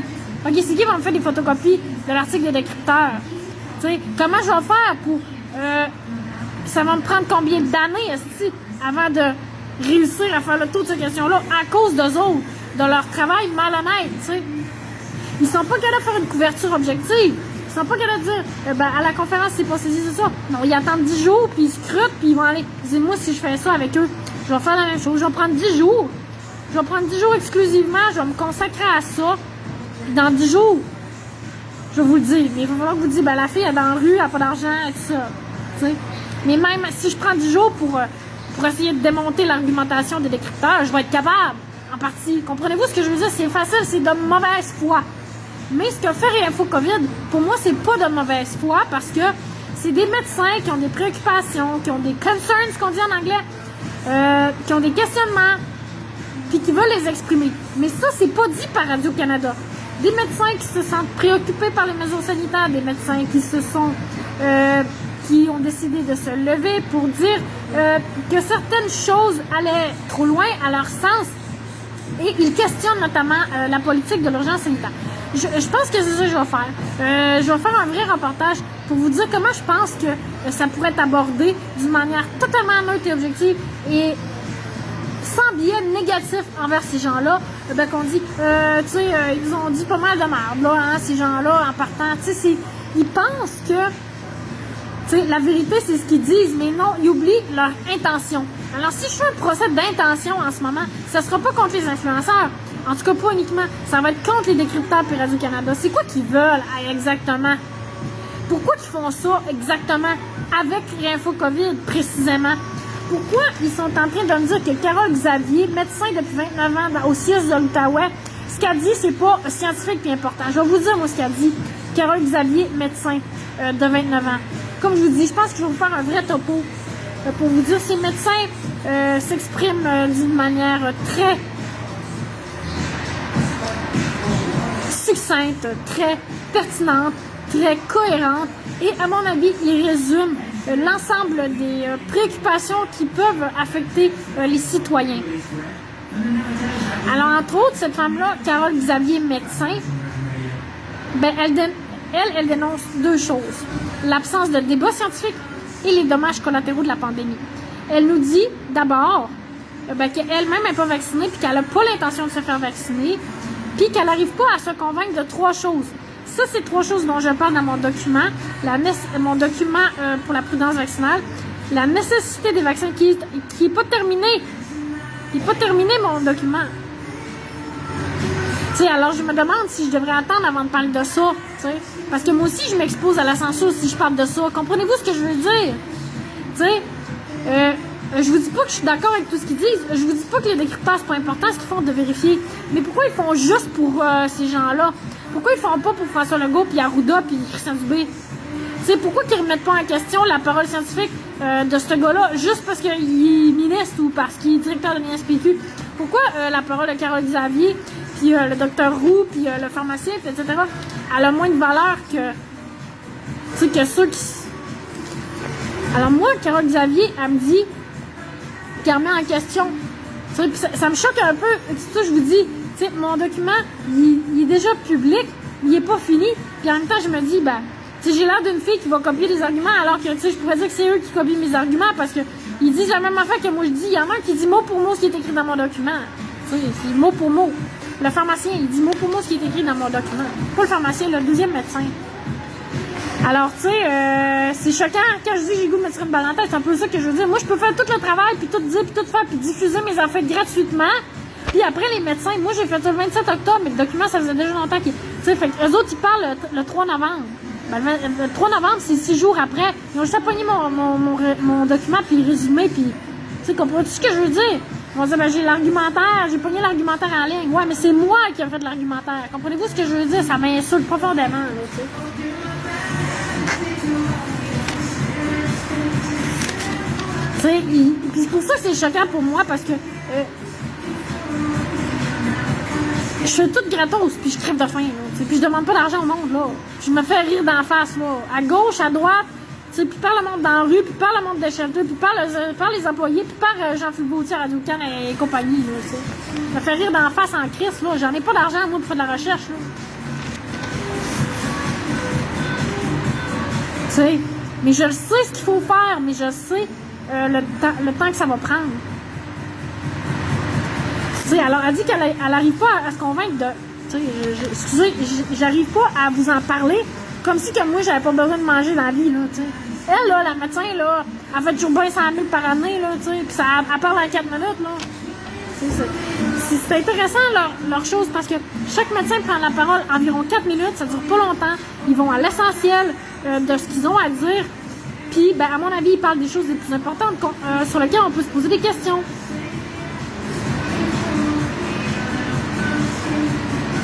OK, c'est qui va me faire des photocopies de l'article des décrypteurs? T'sais, comment je vais faire pour... ça va me prendre combien d'années avant de réussir à faire le tour de cette question-là à cause d'eux autres, de leur travail malhonnête, tu sais. Ils sont pas capables de faire une couverture objective. Ils sont pas capables de dire, à la conférence, c'est pas saisi, c'est ça. Non, ils attendent 10 jours, puis ils scrutent, puis ils vont aller. Ils disent, moi, si je fais ça avec eux, je vais faire la même chose. Je vais prendre 10 jours. Je vais prendre 10 jours exclusivement, je vais me consacrer à ça. Puis dans 10 jours, je vais vous le dire. Mais il va falloir que vous dites, la fille, elle est dans la rue, elle n'a pas d'argent, et tout ça. T'sais. Mais même si je prends 10 jours pour essayer de démonter l'argumentation des décrypteurs, je vais être capable, en partie. Comprenez-vous ce que je veux dire? C'est facile, c'est de mauvaise foi. Mais ce que fait Réinfo COVID, pour moi, c'est pas de mauvaise foi parce que c'est des médecins qui ont des préoccupations, qui ont des concerns, ce qu'on dit en anglais, qui ont des questionnements, puis qui veulent les exprimer. Mais ça, c'est pas dit par Radio-Canada. Des médecins qui se sentent préoccupés par les mesures sanitaires, des médecins qui ont décidé de se lever pour dire que certaines choses allaient trop loin à leur sens et ils questionnent notamment la politique de l'urgence sanitaire. Je pense que c'est ça que je vais faire. Je vais faire un vrai reportage pour vous dire comment je pense que ça pourrait être abordé d'une manière totalement neutre et objective et sans biais négatif envers ces gens-là, ben qu'on dit, tu sais, ils ont dit pas mal de merde, là, hein, ces gens-là, en partant, tu sais, ils pensent que, tu sais, la vérité, c'est ce qu'ils disent, mais non, ils oublient leur intention. Alors, si je fais un procès d'intention en ce moment, ça sera pas contre les influenceurs, en tout cas pas uniquement, ça va être contre les décrypteurs puis Radio-Canada. C'est quoi qu'ils veulent exactement? Pourquoi ils font ça exactement avec l'info COVID précisément? Pourquoi ils sont en train de me dire que Carole Xavier, médecin depuis 29 ans au CIUS de l'Outaouais, ce qu'elle dit, c'est pas scientifique et important. Je vais vous dire, moi, ce qu'elle dit. Carole Xavier, médecin de 29 ans. Comme je vous dis, je pense que je vais vous faire un vrai topo pour vous dire ces médecins s'expriment d'une manière très succincte, très pertinente, très cohérente et, à mon avis, il résume l'ensemble des préoccupations qui peuvent affecter les citoyens. Alors, entre autres, cette femme-là, Carole Xavier, médecin, ben, elle dénonce deux choses. L'absence de débat scientifique et les dommages collatéraux de la pandémie. Elle nous dit, d'abord, ben, qu'elle-même n'est pas vaccinée puis qu'elle n'a pas l'intention de se faire vacciner puis qu'elle n'arrive pas à se convaincre de trois choses. Ça, c'est trois choses dont je parle dans mon document, mon document pour la prudence vaccinale. La nécessité des vaccins qui est pas terminé. Il n'est pas terminé, mon document. Tu sais, alors je me demande si je devrais attendre avant de parler de ça, tu sais. Parce que moi aussi, je m'expose à la censure si je parle de ça. Comprenez-vous ce que je veux dire? Tu sais, je vous dis pas que je suis d'accord avec tout ce qu'ils disent. Je vous dis pas que les décrypteurs, c'est pas important ce qu'ils font de vérifier. Mais pourquoi ils font juste pour ces gens-là? Pourquoi ils font pas pour François Legault, puis Arruda, puis Christian Dubé? Tu sais, pourquoi qu'ils remettent pas en question la parole scientifique de ce gars-là juste parce qu'il est ministre ou parce qu'il est directeur de l'INSPQ? Pourquoi la parole de Carole Xavier, puis le docteur Roux, puis le pharmacien, etc., elle a moins de valeur que, tu sais, que ceux qui... Alors moi, Carole Xavier, elle me dit qu'elle remet en question. Tu sais, ça me choque un peu. C'est ça, je vous dis, tu sais, mon document, il est déjà public, il est pas fini. Puis en même temps, je me dis, ben, tu sais, j'ai l'air d'une fille qui va copier des arguments, alors que, tu sais, je pourrais dire que c'est eux qui copient mes arguments, parce que ils disent la même affaire que moi je dis. Il y en a un qui dit mot pour mot ce qui est écrit dans mon document. Tu sais, c'est mot pour mot. Le pharmacien, il dit mot pour mot ce qui est écrit dans mon document. Pas le pharmacien, le deuxième médecin. Alors, tu sais, c'est choquant. Quand je dis que j'ai le goût de me tirer une balle en tête, c'est un peu ça que je veux dire. Moi, je peux faire tout le travail, puis tout dire, puis tout faire, puis diffuser mes affaires gratuitement. Puis après, les médecins, moi, j'ai fait ça le 27 octobre, mais le document, ça faisait déjà longtemps qu'ils... Tu sais, fait qu'eux autres, ils parlent le 3 novembre. Ben, le 3 novembre, c'est 6 jours après. Ils ont juste à pogner mon document, puis le résumer, puis... Tu sais, comprends-tu ce que je veux dire? Ils vont dire, ben, j'ai l'argumentaire, j'ai pogné l'argumentaire en ligne. Ouais, mais c'est moi qui ai fait l'argumentaire. Comprenez-vous ce que je veux dire? Ça m'insulte profondément, là, tu sais. Tu sais, puis c'est pour ça que c'est choquant pour moi, parce que je fais tout gratos, puis je crève de faim, là, puis je demande pas d'argent au monde, là. Je me fais rire d'en face, là. À gauche, à droite, tu sais, puis par le monde dans la rue, puis par le monde de shelter, puis par les employés, puis par Jean-Philippe Gaultier, Radio-Can et compagnie, là, tu sais. Je me fais rire d'en face en crise, là. J'en ai pas d'argent, moi, pour faire de la recherche, là. Tu sais, mais je sais ce qu'il faut faire, mais je sais le temps que ça va prendre. Tu sais, alors, elle dit qu'elle n'arrive pas à se convaincre de... Tu sais, excusez, j'arrive pas à vous en parler comme si que moi, j'avais pas besoin de manger dans la vie, là, tu sais. Elle, là, la médecin, là, elle fait toujours bien 100 000 par année, là, tu sais, puis elle parle en 4 minutes, là. C'est intéressant, leur chose, parce que chaque médecin prend la parole environ 4 minutes, ça dure pas longtemps. Ils vont à l'essentiel de ce qu'ils ont à dire. Puis, ben, à mon avis, ils parlent des choses les plus importantes sur lesquelles on peut se poser des questions.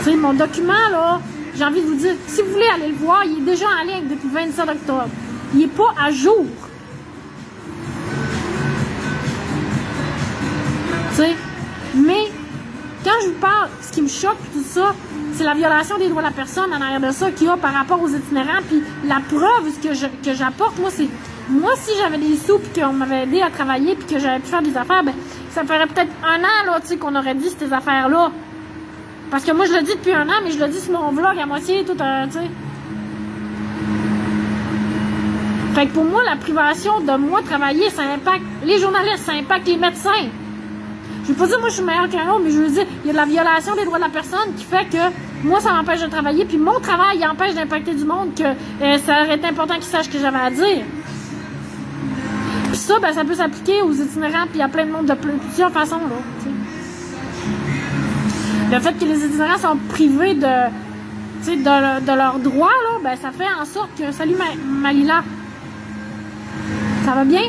Tu sais, mon document, là, j'ai envie de vous dire, si vous voulez aller le voir, il est déjà en ligne depuis le 27 octobre. Il n'est pas à jour. Tu sais, mais quand je vous parle, ce qui me choque, tout ça, c'est la violation des droits de la personne en arrière de ça qu'il y a par rapport aux itinérants. Puis la preuve, ce que j'apporte, moi, c'est... Moi, si j'avais des sous, puis qu'on m'avait aidé à travailler, puis que j'avais pu faire des affaires, ben, ça me ferait peut-être 1 an, là, tu sais, qu'on aurait dit ces affaires-là. Parce que moi, je le dis depuis 1 an, mais je le dis sur mon vlog à moitié, tout, tu sais. Fait que pour moi, la privation de moi travailler, ça impacte les journalistes, ça impacte les médecins. Je veux pas dire moi je suis meilleure qu'un autre, mais je veux dire, il y a de la violation des droits de la personne qui fait que moi ça m'empêche de travailler, puis mon travail il empêche d'impacter du monde, que ça aurait été important qu'ils sachent ce que j'avais à dire. Puis ça, ben ça peut s'appliquer aux itinérants, puis à plein de monde de plusieurs façons, là. T'sais. Le fait que les itinérants sont privés de leurs droits, là, ben ça fait en sorte que... Salut Malila. Ça va bien?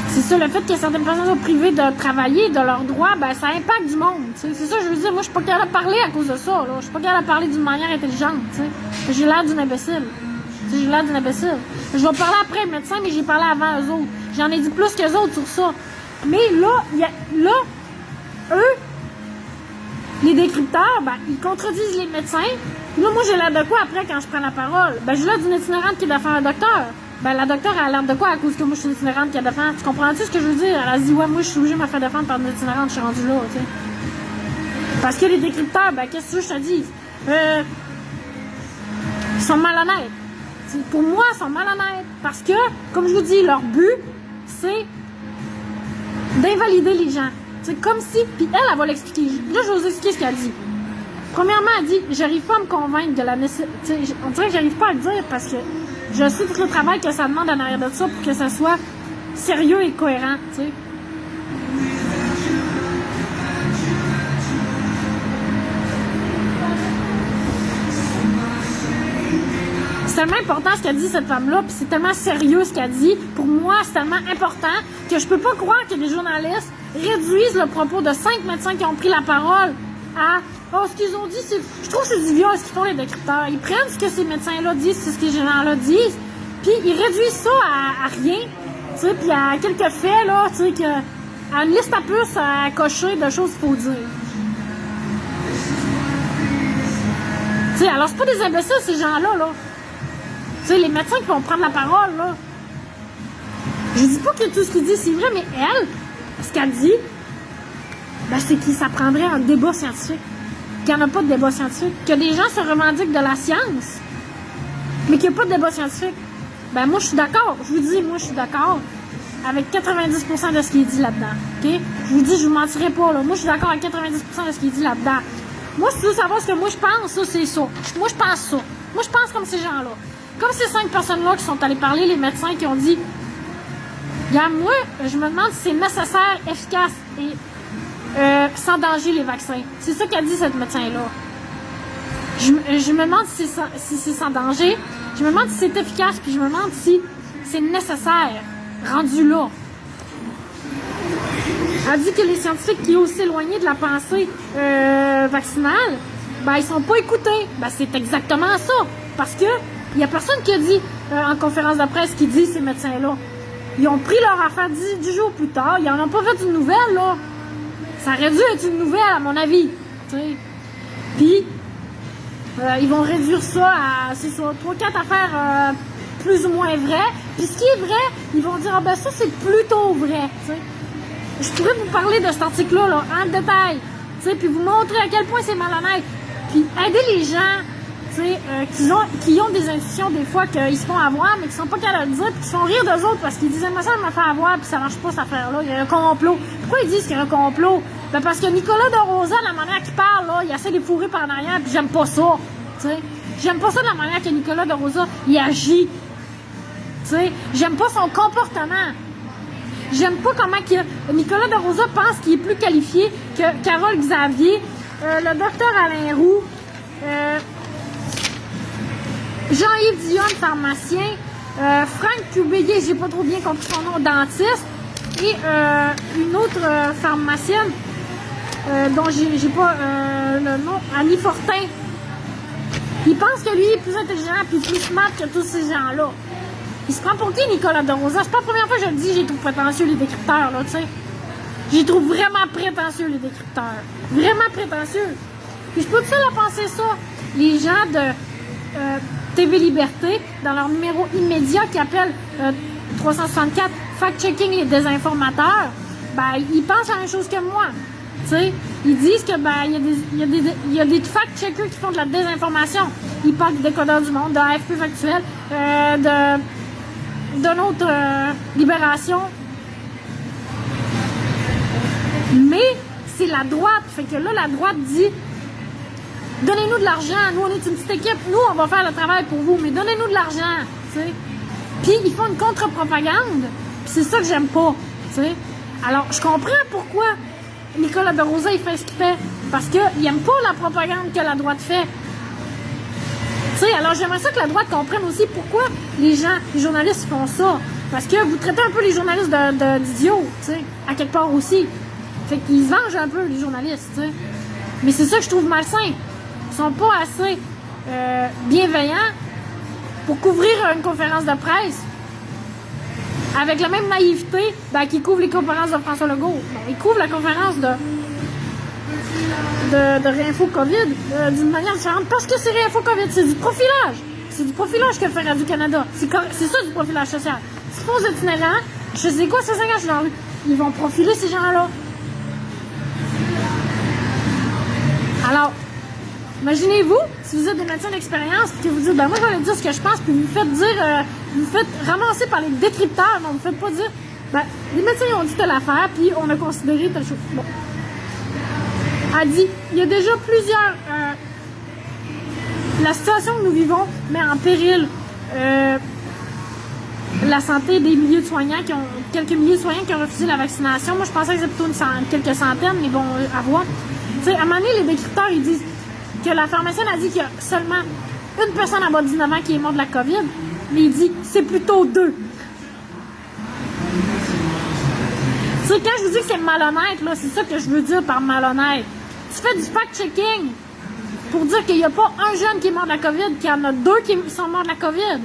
C'est ça, le fait que certaines personnes soient privées de travailler, de leurs droits, ben ça impacte du monde. T'sais. C'est ça, je veux dire, moi je suis pas capable de parler à cause de ça, là. Je suis pas capable de parler d'une manière intelligente, t'sais. J'ai l'air d'une imbécile. J'ai l'air d'une imbécile. Je vais parler après le médecin, mais j'ai parlé avant eux autres. J'en ai dit plus qu'eux autres sur ça. Mais là, eux, les décrypteurs, ben, ils contredisent les médecins. Puis là, moi, j'ai l'air de quoi après quand je prends la parole? Ben, j'ai l'air d'une itinérante qui défend un docteur. Ben, la docteure, elle a l'air de quoi à cause que moi, je suis une itinérante qui a défend? Tu comprends-tu ce que je veux dire? Elle a dit, ouais, moi, je suis obligée de me faire défendre par une itinérante, je suis rendue là, tu sais. Parce que les décrypteurs, ben, qu'est-ce que je te dis? Ils sont malhonnêtes. Pour moi, ils sont malhonnêtes. Parce que, comme je vous dis, leur but, c'est d'invalider les gens. C'est comme si... Puis elle va l'expliquer. Là, je vais vous expliquer ce qu'elle dit. Premièrement, elle dit, j'arrive pas à me convaincre de la nécessité... On dirait que j'arrive pas à le dire parce que je sais tout le travail que ça demande en arrière de ça pour que ça soit sérieux et cohérent, tu sais. C'est tellement important ce qu'elle dit, cette femme-là, puis c'est tellement sérieux ce qu'elle dit. Pour moi, c'est tellement important que je peux pas croire que les journalistes réduisent le propos de 5 médecins qui ont pris la parole à « Oh, ce qu'ils ont dit, c'est... » Je trouve que c'est du viol ce qu'ils font, les décrypteurs. Ils prennent ce que ces médecins-là disent, c'est ce que ces gens-là disent, puis ils réduisent ça à rien, tu sais, puis à quelques faits, là, tu sais, à une liste à puces à cocher de choses qu'il faut dire. Tu sais, alors c'est pas des imbéciles, ces gens-là, là. Tu sais, les médecins qui vont prendre la parole, là. Je dis pas que tout ce qu'ils disent, c'est vrai, mais elle, ce qu'elle dit, ben, c'est que ça prendrait un débat scientifique. Qu'il n'y en a pas de débat scientifique. Que des gens se revendiquent de la science, mais qu'il n'y a pas de débat scientifique. Ben, moi, je suis d'accord. Je vous dis, moi, je suis d'accord avec 90% de ce qui est dit là-dedans. OK? Je vous dis, je vous mentirai pas, là. Moi, je suis d'accord avec 90% de ce qui est dit là-dedans. Moi, si tu veux savoir ce que moi, je pense, ça, c'est ça. Moi, je pense ça. Moi, je pense comme ces gens-là. Comme ces 5 personnes-là qui sont allées parler, les médecins qui ont dit, regarde, moi, je me demande si c'est nécessaire, efficace et sans danger les vaccins. C'est ça qu'a dit cette médecin-là. Je me demande si c'est sans danger, je me demande si c'est efficace, puis je me demande si c'est nécessaire, rendu là. Elle dit que les scientifiques qui sont aussi éloignés de la pensée vaccinale, ben ils sont pas écoutés. Ben c'est exactement ça. Parce que il y a personne qui a dit en conférence de presse qui dit ces médecins-là. Ils ont pris leur affaire 10 jours plus tard, ils en ont pas fait une nouvelle, là. Ça aurait dû être une nouvelle, à mon avis. T'sais. Puis, ils vont réduire ça à, c'est ça, 3-4 affaires plus ou moins vraies. Puis ce qui est vrai, ils vont dire, ah ben ça, c'est plutôt vrai. T'sais. Je pourrais vous parler de cet article-là, là, en détail. T'sais, puis vous montrer à quel point c'est malhonnête. Puis aider les gens, qui ont des institutions, des fois, qu'ils se font avoir, mais qui sont pas capables de le dire, puis qui se font rire d'eux autres parce qu'ils disent, moi, ça m'a fait avoir, puis ça marche pas, cette affaire-là. Il y a un complot. Pourquoi ils disent qu'il y a un complot? Ben, parce que Nicolas de Rosa, de la manière qu'il parle, là, il essaie de les fourrer par en arrière, puis j'aime pas ça. T'sais. J'aime pas ça de la manière que Nicolas de Rosa, il agit. T'sais. J'aime pas son comportement. J'aime pas comment Nicolas de Rosa pense qu'il est plus qualifié que Carole Xavier, le docteur Alain Roux, Jean-Yves Dionne, pharmacien, Franck Cubégué, j'ai pas trop bien compris son nom, dentiste, et une autre pharmacienne dont j'ai pas le nom, Annie Fortin. Il pense que lui est plus intelligent et plus smart que tous ces gens-là. Il se prend pour qui, Nicolas de Rosa? C'est pas la première fois que je le dis, j'ai trouvé prétentieux les décrypteurs, là, tu sais. J'y trouve vraiment prétentieux les décrypteurs. Vraiment prétentieux. Puis je peux tout seul à penser ça. Les gens de TV Liberté, dans leur numéro immédiat qui appelle 364 Fact-Checking les désinformateurs, ben, ils pensent à la même chose que moi. T'sais, ils disent que ben, il y a des fact-checkers qui font de la désinformation. Ils parlent du décodeur du monde, de AFP Factuel, d'une autre Libération. la droite. Fait que là, la droite dit, donnez-nous de l'argent. Nous, on est une petite équipe. Nous, on va faire le travail pour vous, mais donnez-nous de l'argent, tu sais. Puis, ils font une contre-propagande. Puis c'est ça que j'aime pas, tu sais. Alors, je comprends pourquoi Nicolas de Rosa, il fait ce qu'il fait. Parce qu'il n'aime pas la propagande que la droite fait. Tu sais, alors j'aimerais ça que la droite comprenne aussi pourquoi les journalistes font ça. Parce que vous traitez un peu les journalistes d'idiots, tu sais, à quelque part aussi. Fait qu'ils se vengent un peu, les journalistes, tu sais. Mais c'est ça que je trouve malsain. Ils sont pas assez bienveillants pour couvrir une conférence de presse avec la même naïveté qu'ils couvrent les conférences de François Legault. Bon, ils couvrent la conférence de Réinfo COVID d'une manière différente parce que c'est Réinfo COVID, c'est du profilage. C'est du profilage que fait Radio-Canada. C'est ça du profilage social. Ce qu'ils font aux itinérants, je sais quoi, ça s'engage dans la rue. Ils vont profiler ces gens-là. Alors, imaginez-vous, si vous êtes des médecins d'expérience, puis que vous dites, moi je vais aller dire ce que je pense, puis vous faites dire, vous faites ramasser par les décrypteurs, non, vous faites pas dire, les médecins ont dit telle affaire, puis on a considéré telle chose. Bon. Elle dit, il y a déjà plusieurs... la situation que nous vivons met en péril la santé des milliers de soignants quelques milliers de soignants qui ont refusé la vaccination. Moi, je pensais que c'était plutôt quelques centaines, mais bon, à voir. Tu sais, à un moment donné, les décrypteurs, ils disent que la pharmacienne a dit qu'il y a seulement une personne en bas de 19 ans qui est morte de la COVID, mais il dit c'est plutôt 2. Tu sais, quand je vous dis que c'est malhonnête, là, c'est ça que je veux dire par malhonnête. Tu fais du fact-checking pour dire qu'il n'y a pas un jeune qui est mort de la COVID, qu'il y en a 2 qui sont morts de la COVID.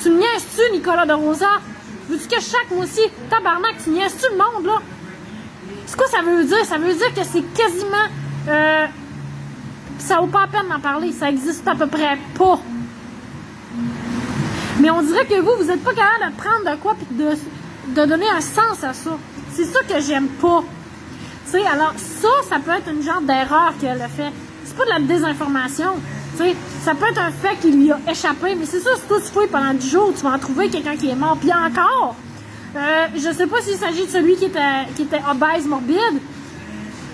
Tu me niaises-tu, Nicolas de Rosa? Veux-tu que chaque moi aussi, tabarnak, tu niaises-tu le monde, là? C'est quoi ça veut dire? Ça veut dire que c'est quasiment... ça vaut pas la peine d'en parler. Ça existe à peu près pas. Mais on dirait que vous êtes pas capable de prendre de quoi et de donner un sens à ça. C'est ça que j'aime pas. Tu sais, alors ça peut être une genre d'erreur qu'elle a fait. C'est pas de la désinformation. Tu sais, ça peut être un fait qui lui a échappé. Mais c'est ça, si toi tu fouilles pendant 10 jours, tu vas en trouver quelqu'un qui est mort. Puis encore... je sais pas s'il s'agit de celui qui était obèse morbide. Tu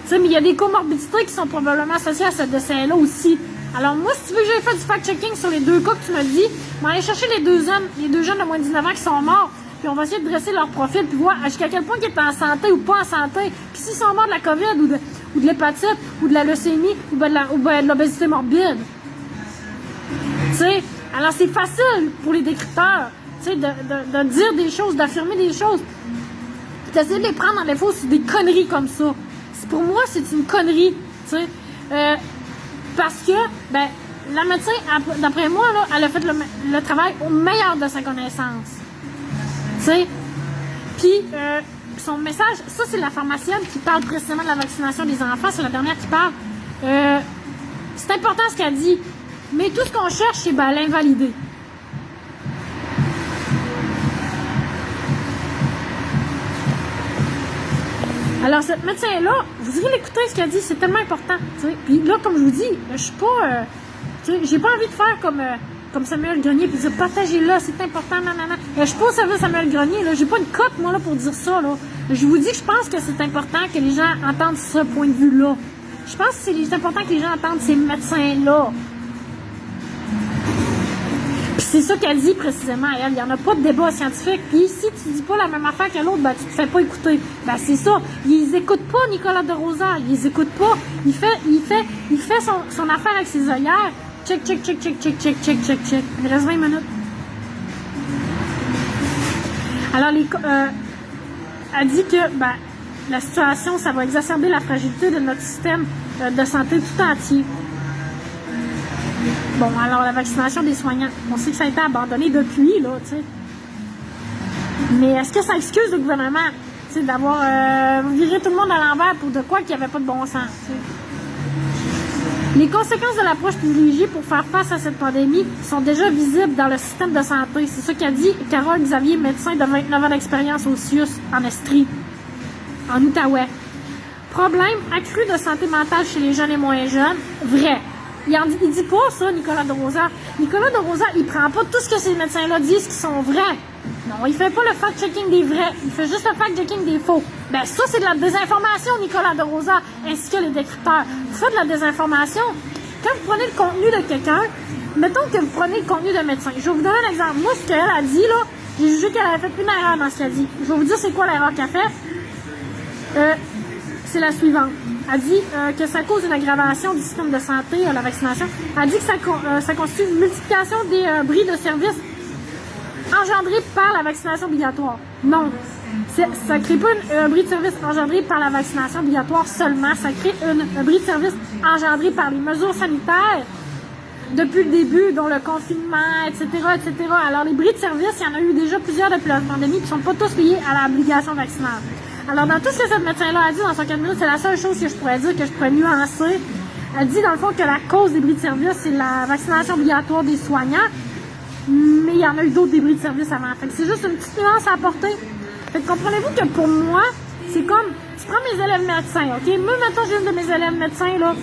sais, mais il y a des comorbidités qui sont probablement associées à ce décès-là aussi. Alors moi, si tu veux que j'aille faire du fact-checking sur les 2 cas que tu m'as dit, on va aller chercher les deux jeunes de moins de 19 ans qui sont morts, puis on va essayer de dresser leur profil, puis voir jusqu'à quel point ils étaient en santé ou pas en santé. Puis s'ils sont morts de la COVID ou de l'hépatite, ou de la leucémie, ou de l'obésité morbide. Tu sais, alors c'est facile pour les décrypteurs. Tu sais, de dire des choses, d'affirmer des choses, puis d'essayer de les prendre en défaut sur des conneries comme ça. Pour moi, c'est une connerie, tu sais. Parce que, la médecin, d'après moi, là, elle a fait le travail au meilleur de sa connaissance. Tu sais. Puis, son message, ça, c'est la pharmacienne qui parle précisément de la vaccination des enfants. C'est la dernière qui parle. C'est important ce qu'elle dit. Mais tout ce qu'on cherche, c'est l'invalider. Alors, cette médecin-là, vous irez l'écouter ce qu'elle dit, c'est tellement important. T'sais. Puis là, comme je vous dis, je suis pas... j'ai pas envie de faire comme Samuel Grenier puis dire partagez-le, c'est important, nanana. Je suis pas au service de Samuel Grenier, là. J'ai pas une cote, moi, là, pour dire ça, là. Je vous dis que je pense que c'est important que les gens entendent ce point de vue-là. Je pense que c'est important que les gens entendent ces médecins-là. Puis c'est ça qu'elle dit précisément, elle. Il n'y en a pas de débat scientifique. Puis si tu dis pas la même affaire que l'autre, tu te fais pas écouter. C'est ça. Ils écoutent pas Nicolas de Rosa. Ils les écoutent pas. Il fait son affaire avec ses œillères. Check. Il reste 20 minutes. Alors, elle dit que la situation, ça va exacerber la fragilité de notre système de santé tout entier. Bon, alors la vaccination des soignants, on sait que ça a été abandonné depuis, là, tu sais. Mais est-ce que ça excuse le gouvernement, tu sais, d'avoir viré tout le monde à l'envers pour de quoi qu'il n'y avait pas de bon sens, tu sais? Les conséquences de l'approche privilégiée pour faire face à cette pandémie sont déjà visibles dans le système de santé. C'est ce qu'a dit Carole Xavier, médecin de 29 ans d'expérience au CIUS en Estrie, en Outaouais. Problème accru de santé mentale chez les jeunes et moins jeunes, vrai. Il dit pas ça, Nicolas de Rosa. Nicolas de Rosa, il prend pas tout ce que ces médecins-là disent qui sont vrais. Non, il fait pas le fact-checking des vrais, il fait juste le fact-checking des faux. Ben ça, c'est de la désinformation, Nicolas de Rosa, ainsi que les décrypteurs. Vous faites de la désinformation. Quand vous prenez le contenu de quelqu'un, mettons que vous prenez le contenu d'un médecin. Je vais vous donner un exemple. Moi, ce qu'elle a dit, là, j'ai jugé qu'elle avait fait une erreur dans ce qu'elle a dit. Je vais vous dire c'est quoi l'erreur qu'elle a fait. C'est la suivante. Elle dit que ça cause une aggravation du système de santé, la vaccination. Elle dit que ça constitue une multiplication des bris de services engendrés par la vaccination obligatoire. Non. Ça ne crée pas un bris de service engendré par la vaccination obligatoire seulement. Ça crée un bris de service engendré par les mesures sanitaires depuis le début, dont le confinement, etc., etc. Alors, les bris de service, il y en a eu déjà plusieurs depuis la pandémie qui ne sont pas tous liés à l'obligation vaccinale. Alors, dans tout ce que cette médecin-là a dit dans son 4 minutes, c'est la seule chose que je pourrais dire, que je pourrais nuancer. Elle dit, dans le fond, que la cause des bris de service, c'est la vaccination obligatoire des soignants, mais il y en a eu d'autres des bris de service avant. Fait que c'est juste une petite nuance à apporter. Fait que comprenez-vous que pour moi, c'est comme, je prends mes élèves médecins, OK? Moi, maintenant, j'ai une de mes élèves médecins, là,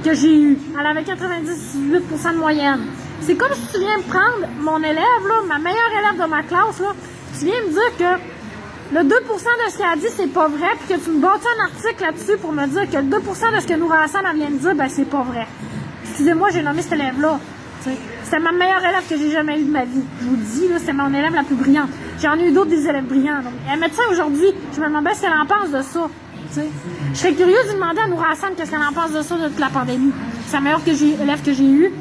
que j'ai eu. Elle avait 98% de moyenne. C'est comme si tu viens me prendre mon élève, là, ma meilleure élève de ma classe, là, tu viens me dire que le 2% de ce qu'elle a dit, c'est pas vrai, puis que tu me bâtis un article là-dessus pour me dire que le 2% de ce que Noura Hassan vient de dire, ben c'est pas vrai. Excusez-moi, j'ai nommé cet élève-là. C'était ma meilleure élève que j'ai jamais eue de ma vie. Je vous le dis, là, c'était mon élève la plus brillante. J'en ai eu d'autres des élèves brillants. Donc, un médecin aujourd'hui, je me demandais ce qu'elle en pense de ça. T'sais. Je serais curieuse de demander à Noura Hassan qu'est-ce qu'elle en pense de ça de toute la pandémie. C'est la meilleure élève que j'ai eue.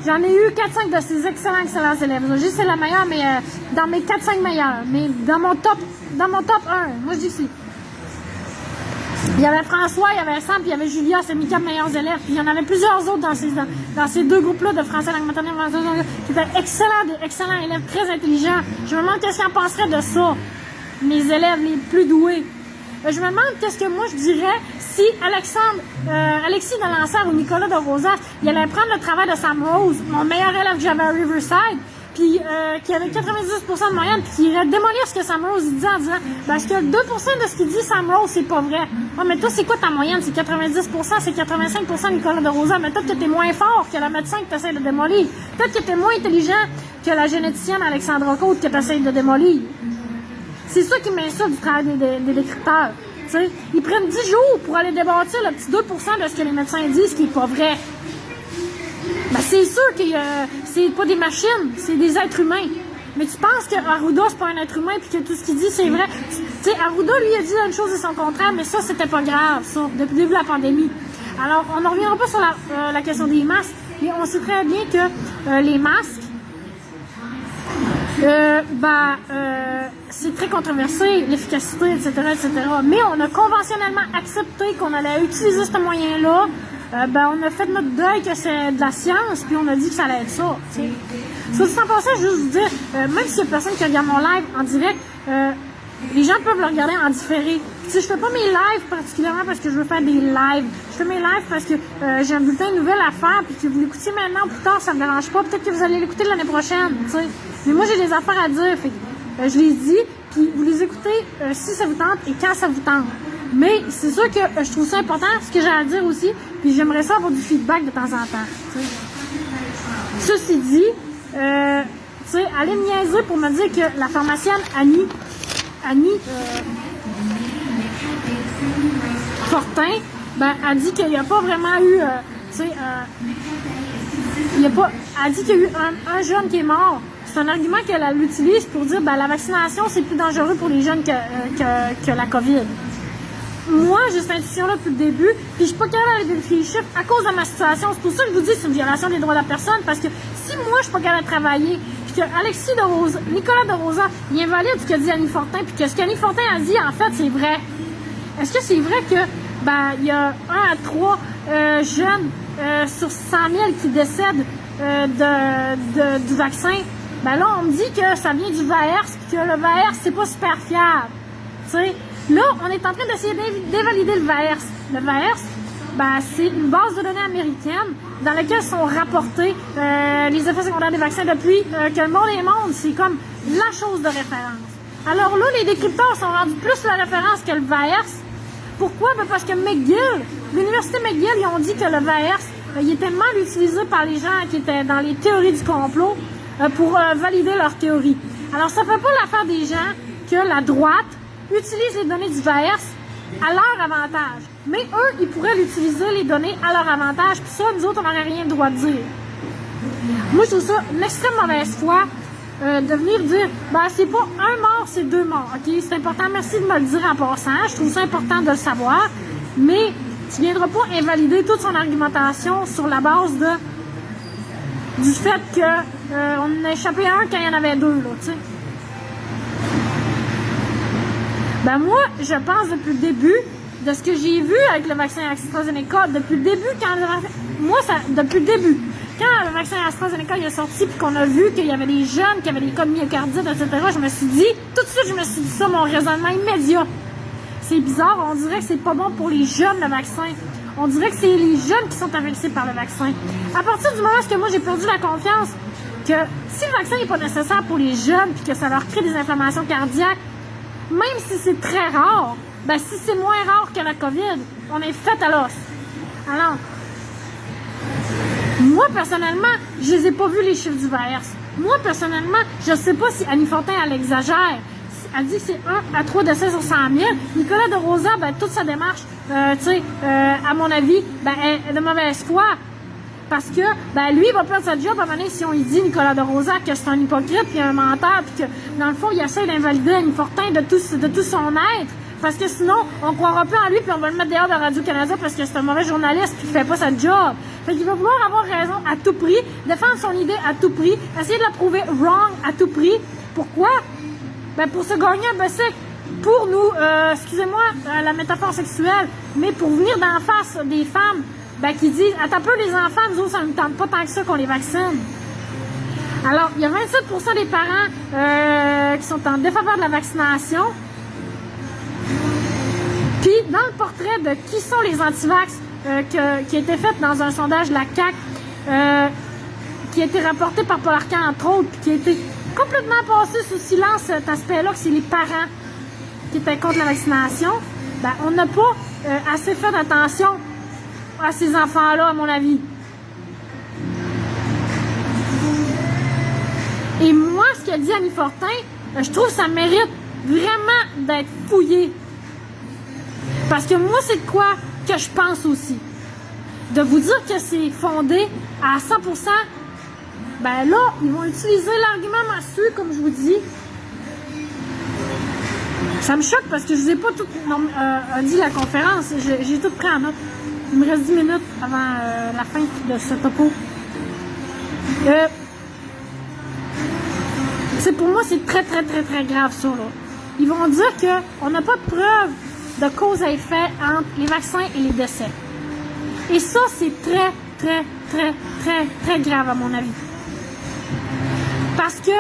J'en ai eu 4-5 de ces excellents élèves. Je dis c'est la meilleure, mais dans mes 4-5 meilleurs. Mais dans mon top 1, moi je dis que c'est. Il y avait François, il y avait Sam, puis il y avait Julia, c'est mes 4 meilleurs élèves. Puis il y en avait plusieurs autres dans ces deux groupes-là de français langue maternelle qui étaient excellents élèves, très intelligents. Je me demande qu'est-ce qu'ils en penseraient de ça, mes élèves les plus doués. Je me demande qu'est-ce que moi je dirais si Alexis de Lancer ou Nicolas de Rosa, il allait prendre le travail de Sam Rose, mon meilleur élève que j'avais à Riverside, puis qui avait 90% de moyenne, puis qui irait démolir ce que Sam Rose disait en disant parce que 2% de ce qu'il dit Sam Rose, c'est pas vrai. Ah, mais toi, c'est quoi ta moyenne? C'est 90%, c'est 85% Nicolas de Rosa, mais peut-être que t'es moins fort que la médecin que t'essayes de démolir. Peut-être que t'es moins intelligent que la généticienne Alexandra Côte que t'essayes de démolir. C'est ça qui m'insulte du travail des décrypteurs. T'sais, ils prennent 10 jours pour aller débâtir le petit 2% de ce que les médecins disent qui n'est pas vrai. Ben, c'est sûr que c'est pas des machines, c'est des êtres humains. Mais tu penses que Arruda, c'est pas un être humain puis que tout ce qu'il dit, c'est vrai. Tu sais, Arruda, lui, a dit une chose et son contraire, mais ça, c'était pas grave, ça, depuis le début de la pandémie. Alors, on ne reviendra pas sur la question des masques, mais on sait très bien que les masques, c'est très controversé, l'efficacité, etc., etc. Mais on a conventionnellement accepté qu'on allait utiliser ce moyen-là. On a fait notre deuil que c'est de la science, puis on a dit que ça allait être ça. T'sais. Soit dit en passant, je veux juste vous dire, même s'il y a personne qui regarde mon live en direct, les gens peuvent le regarder en différé. Je fais pas mes lives particulièrement parce que je veux faire des lives. Je fais mes lives parce que j'ai un bulletin de nouvelles à faire, puis que vous l'écoutiez maintenant ou plus tard, ça me dérange pas. Peut-être que vous allez l'écouter l'année prochaine. T'sais. Mais moi, j'ai des affaires à dire. Fait que, je les dis, puis vous les écoutez si ça vous tente et quand ça vous tente. Mais c'est sûr que je trouve ça important, ce que j'ai à dire aussi, puis j'aimerais ça avoir du feedback de temps en temps. T'sais. Ceci dit, allez me niaiser pour me dire que la pharmacienne Annie Fortin, a dit qu'il n'y a pas vraiment eu, elle dit qu'il y a eu un jeune qui est mort. C'est un argument qu'elle utilise pour dire la vaccination, c'est plus dangereux pour les jeunes que la COVID. Moi, j'ai cette intuition-là depuis le début, puis je suis pas capable d'aller vérifier les chiffres à cause de ma situation. C'est pour ça que je vous dis que c'est une violation des droits de la personne, parce que si moi, je suis pas capable de travailler, puis que Nicolas de Rosa, il invalide ce que dit Annie Fortin, puis que ce qu'Annie Fortin a dit, en fait, c'est vrai. Est-ce que c'est vrai que, il y a 1 à 3 jeunes sur 100 000 qui décèdent du vaccin? Là, on me dit que ça vient du VAERS, puis que le VAERS, c'est pas super fiable. T'sais? Là, on est en train d'essayer d'évalider le VAERS. Le VAERS, c'est une base de données américaine dans laquelle sont rapportés les effets secondaires des vaccins depuis que le monde est monde. C'est comme la chose de référence. Alors là, les décrypteurs sont rendus plus la référence que le VAERS. Pourquoi? Parce que l'université McGill, ils ont dit que le VAERS, il était mal utilisé par les gens qui étaient dans les théories du complot pour valider leur théorie. Alors, ça fait pas l'affaire des gens que la droite utilise les données divers à leur avantage. Mais eux, ils pourraient l'utiliser, les données, à leur avantage. Puis ça, nous autres, on n'aurait rien le droit de dire. Moi, je trouve ça une extrême mauvaise foi de venir dire, ben, c'est pas un mort, c'est 2 morts. OK? C'est important. Merci de me le dire en passant. Je trouve ça important de le savoir. Mais tu viendras pas invalider toute son argumentation sur la base du fait qu'on a échappé à un quand il y en avait 2, là, tu sais. Ben moi, je pense depuis le début, de ce que j'ai vu avec le vaccin AstraZeneca, depuis le début, depuis le début, quand le vaccin AstraZeneca il est sorti puis qu'on a vu qu'il y avait des jeunes qui avaient des cas de myocardite, etc., je me suis dit, tout de suite, je me suis dit ça, mon raisonnement immédiat. C'est bizarre, on dirait que c'est pas bon pour les jeunes, le vaccin. On dirait que c'est les jeunes qui sont avexés par le vaccin. À partir du moment où moi j'ai perdu la confiance que si le vaccin n'est pas nécessaire pour les jeunes puis que ça leur crée des inflammations cardiaques, même si c'est très rare, ben si c'est moins rare que la COVID, on est fait à l'os. Alors, moi personnellement, je les ai pas vus les chiffres du VAERS. Moi personnellement, je sais pas si Annie Fortin elle exagère. Elle dit que c'est 1 à 3 décès sur 100 000. Nicolas de Rosa, ben toute sa démarche, à mon avis, ben est de mauvaise foi. Parce que, ben lui, il va perdre sa job à un moment donné si on lui dit, Nicolas de Rosa, que c'est un hypocrite puis un menteur puis que, dans le fond, il essaie d'invalider Annie Fortin de tout son être. Parce que sinon, on croira plus en lui puis on va le mettre dehors de Radio-Canada parce que c'est un mauvais journaliste puis il fait pas sa job. Fait qu'il va vouloir avoir raison à tout prix, défendre son idée à tout prix, essayer de la prouver wrong à tout prix. Pourquoi? Ben pour se gagner un basic, pour nous, excusez-moi la métaphore sexuelle, mais pour venir d'en face des femmes, ben qui disent, attends un peu les enfants, nous autres, ça ne nous tente pas tant que ça qu'on les vaccine. Alors, il y a 27% des parents qui sont en défaveur de la vaccination. Puis, dans le portrait de qui sont les antivax qui a été fait dans un sondage de la CAQ, qui a été rapporté par Paul Arcand, entre autres, puis qui a été complètement passé sous silence cet aspect-là, que c'est les parents qui étaient contre la vaccination, ben, on n'a pas assez fait attention à ces enfants-là, à mon avis. Et moi, ce qu'a dit Annie Fortin, je trouve que ça mérite vraiment d'être fouillé. Parce que moi, c'est de quoi que je pense aussi. De vous dire que c'est fondé à 100%, ben là, ils vont utiliser l'argument massu, comme je vous dis. Ça me choque parce que je vous ai pas tout dit la conférence. J'ai tout pris en note. Il me reste 10 minutes avant la fin de ce topo. Pour moi, c'est très, très, très, très grave, ça, là. Ils vont dire qu'on n'a pas de preuve de cause à effet entre les vaccins et les décès. Et ça, c'est très, très, très, très, très grave, à mon avis. Parce que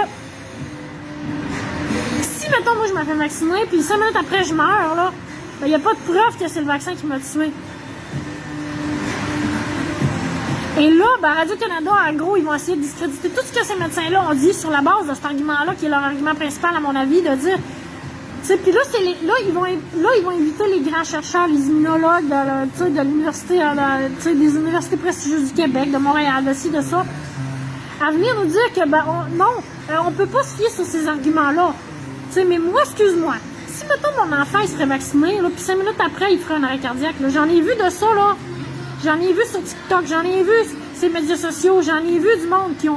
si, mettons, moi, je me fais vacciner, puis 5 minutes après, je meurs, là, il n'y a pas de preuve que c'est le vaccin qui m'a tué. Et là, ben, Radio-Canada, en gros, ils vont essayer de discréditer tout ce que ces médecins-là ont dit sur la base de cet argument-là, qui est leur argument principal, à mon avis, de dire... Puis là, ils vont inviter les grands chercheurs, les immunologues de l'université, des universités prestigieuses du Québec, de Montréal, de ci, de ça, à venir nous dire que, on peut pas se fier sur ces arguments-là. Mais moi, excuse-moi, si, mettons, mon enfant, il serait vacciné, puis 5 minutes après, il ferait un arrêt cardiaque, là, j'en ai vu de ça, là. J'en ai vu sur TikTok, j'en ai vu sur les médias sociaux, j'en ai vu du monde qui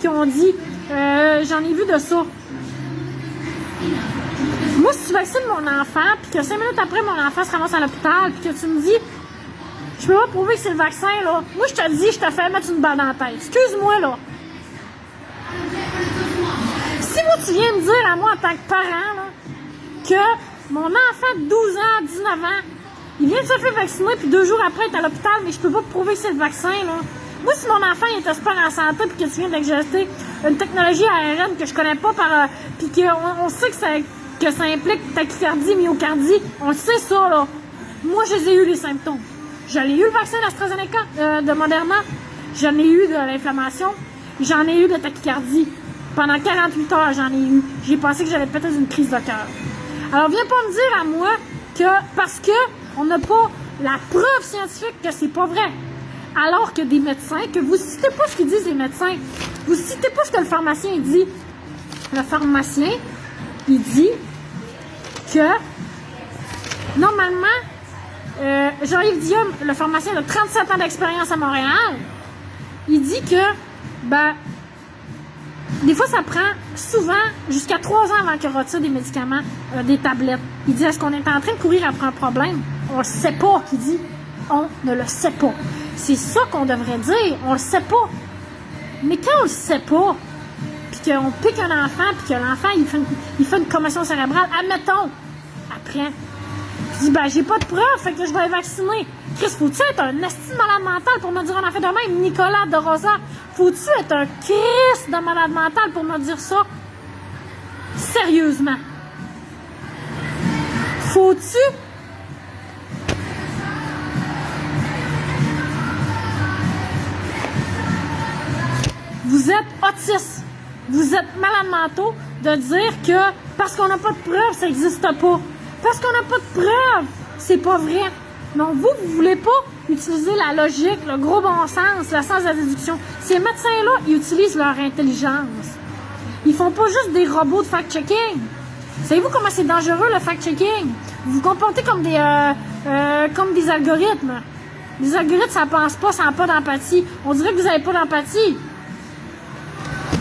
ont dit, j'en ai vu de ça. Moi, si tu vaccines mon enfant, puis que 5 minutes après, mon enfant se ramasse à l'hôpital, puis que tu me dis, je peux pas prouver que c'est le vaccin, là. Moi, je te dis, je te fais mettre une balle dans la tête. Excuse-moi, là. Si moi, tu viens me dire à moi, en tant que parent, là, que mon enfant de 12 ans, 19 ans, il vient de se faire vacciner, puis 2 jours après, il est à l'hôpital, mais je peux pas te prouver que c'est le vaccin, là. Moi, si mon enfant il est super en santé, puis que tu viens d'exercer une technologie ARN que je connais pas puis qu'on sait que ça implique tachycardie, myocardie, on sait ça, là. Moi, je les ai eu, les symptômes. J'en ai eu le vaccin d'AstraZeneca, de Moderna. J'en ai eu de l'inflammation. J'en ai eu de tachycardie. Pendant 48 heures, j'en ai eu. J'ai pensé que j'allais peut-être une crise de cœur. Alors, viens pas me dire à moi que parce que on n'a pas la preuve scientifique que c'est pas vrai. Alors que des médecins, que vous citez pas ce qu'ils disent les médecins, vous citez pas ce que le pharmacien dit. le pharmacien, il dit que normalement, Jean-Yves Diom, le pharmacien de 37 ans d'expérience à Montréal, il dit que des fois, ça prend souvent jusqu'à 3 ans avant qu'il retire des médicaments, des tablettes. Il dit, est-ce qu'on est en train de courir après un problème? On le sait pas, qu'il dit. On ne le sait pas. C'est ça qu'on devrait dire. On le sait pas. Mais quand on le sait pas, puis qu'on pique un enfant, puis que l'enfant, il fait une commotion cérébrale, admettons, après, je dis, j'ai pas de preuves, fait que je vais être vacciné. Chris, faut-tu être un esti de malade mental pour me dire un affaire de même? Nicolas de Rosa, faut-tu être un Christ de malade mental pour me dire ça? Sérieusement. Faut-tu? Vous êtes autiste. Vous êtes malade mentaux de dire que parce qu'on n'a pas de preuves, ça n'existe pas. Parce qu'on n'a pas de preuves, c'est pas vrai. Non, vous voulez pas utiliser la logique, le gros bon sens, le sens de la déduction. Ces médecins-là, ils utilisent leur intelligence. Ils font pas juste des robots de fact-checking. Savez-vous comment c'est dangereux, le fact-checking? Vous vous comportez comme des algorithmes. Les algorithmes, ça pense pas, ça n'a pas d'empathie. On dirait que vous n'avez pas d'empathie.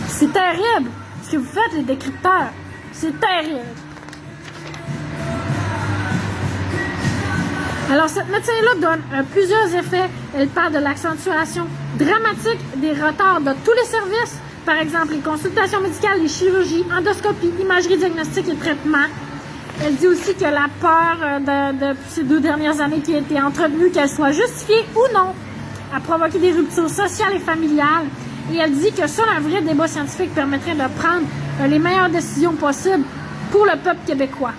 C'est terrible, ce que vous faites, les décrypteurs. C'est terrible. Alors, cette médecin-là donne plusieurs effets. Elle parle de l'accentuation dramatique des retards de tous les services. Par exemple, les consultations médicales, les chirurgies, endoscopie, imagerie, diagnostic et traitement. Elle dit aussi que la peur de ces 2 dernières années qui a été entretenue, qu'elle soit justifiée ou non, a provoqué des ruptures sociales et familiales. Et elle dit que seul un vrai débat scientifique permettrait de prendre les meilleures décisions possibles pour le peuple québécois.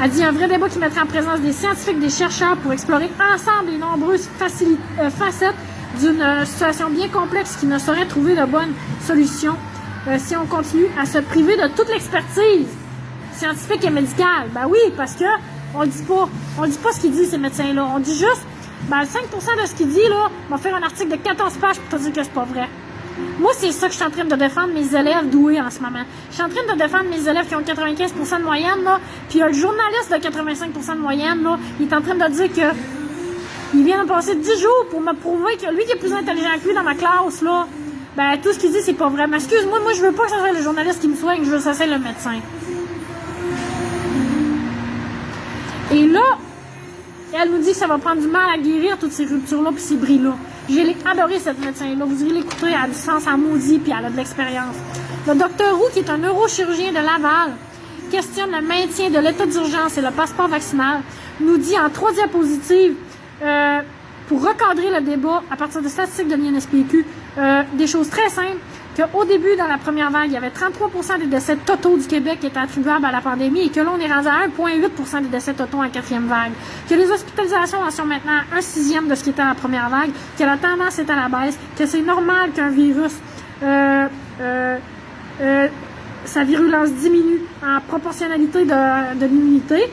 Elle dit un vrai débat qui mettrait en présence des scientifiques, des chercheurs pour explorer ensemble les nombreuses facettes d'une situation bien complexe qui ne saurait trouver de bonnes solutions si on continue à se priver de toute l'expertise scientifique et médicale. Ben oui, parce que on dit pas ce qu'ils disent ces médecins-là. On dit juste, 5% de ce qu'il dit, là, on va faire un article de 14 pages pour te dire que c'est pas vrai. Moi, c'est ça que je suis en train de défendre mes élèves doués en ce moment. Je suis en train de défendre mes élèves qui ont 95% de moyenne, là, puis le journaliste de 85% de moyenne, là, il est en train de dire que il vient de passer 10 jours pour me prouver que lui qui est plus intelligent que lui dans ma classe, là, tout ce qu'il dit, c'est pas vrai. Mais excuse-moi, moi, je veux pas que ça soit le journaliste qui me soigne, je veux que ça soit le médecin. Et là, elle nous dit que ça va prendre du mal à guérir toutes ces ruptures-là puis ces bris-là. J'ai adoré cette médecin-là. Vous irez l'écouter, elle a du sens en maudit puis elle a de l'expérience. Le docteur Roux, qui est un neurochirurgien de Laval, questionne le maintien de l'état d'urgence et le passeport vaccinal, nous dit en 3 diapositives, pour recadrer le débat à partir de statistiques de l'INSPQ, des choses très simples, qu'au début, dans la première vague, il y avait 33% des décès totaux du Québec qui étaient attribuables à la pandémie et que là, on est rendu à 1,8% des décès totaux en 4e vague. Que les hospitalisations en sont maintenant à 1/6 de ce qui était à la première vague, que la tendance est à la baisse, que c'est normal qu'un virus, sa virulence diminue en proportionnalité de l'immunité,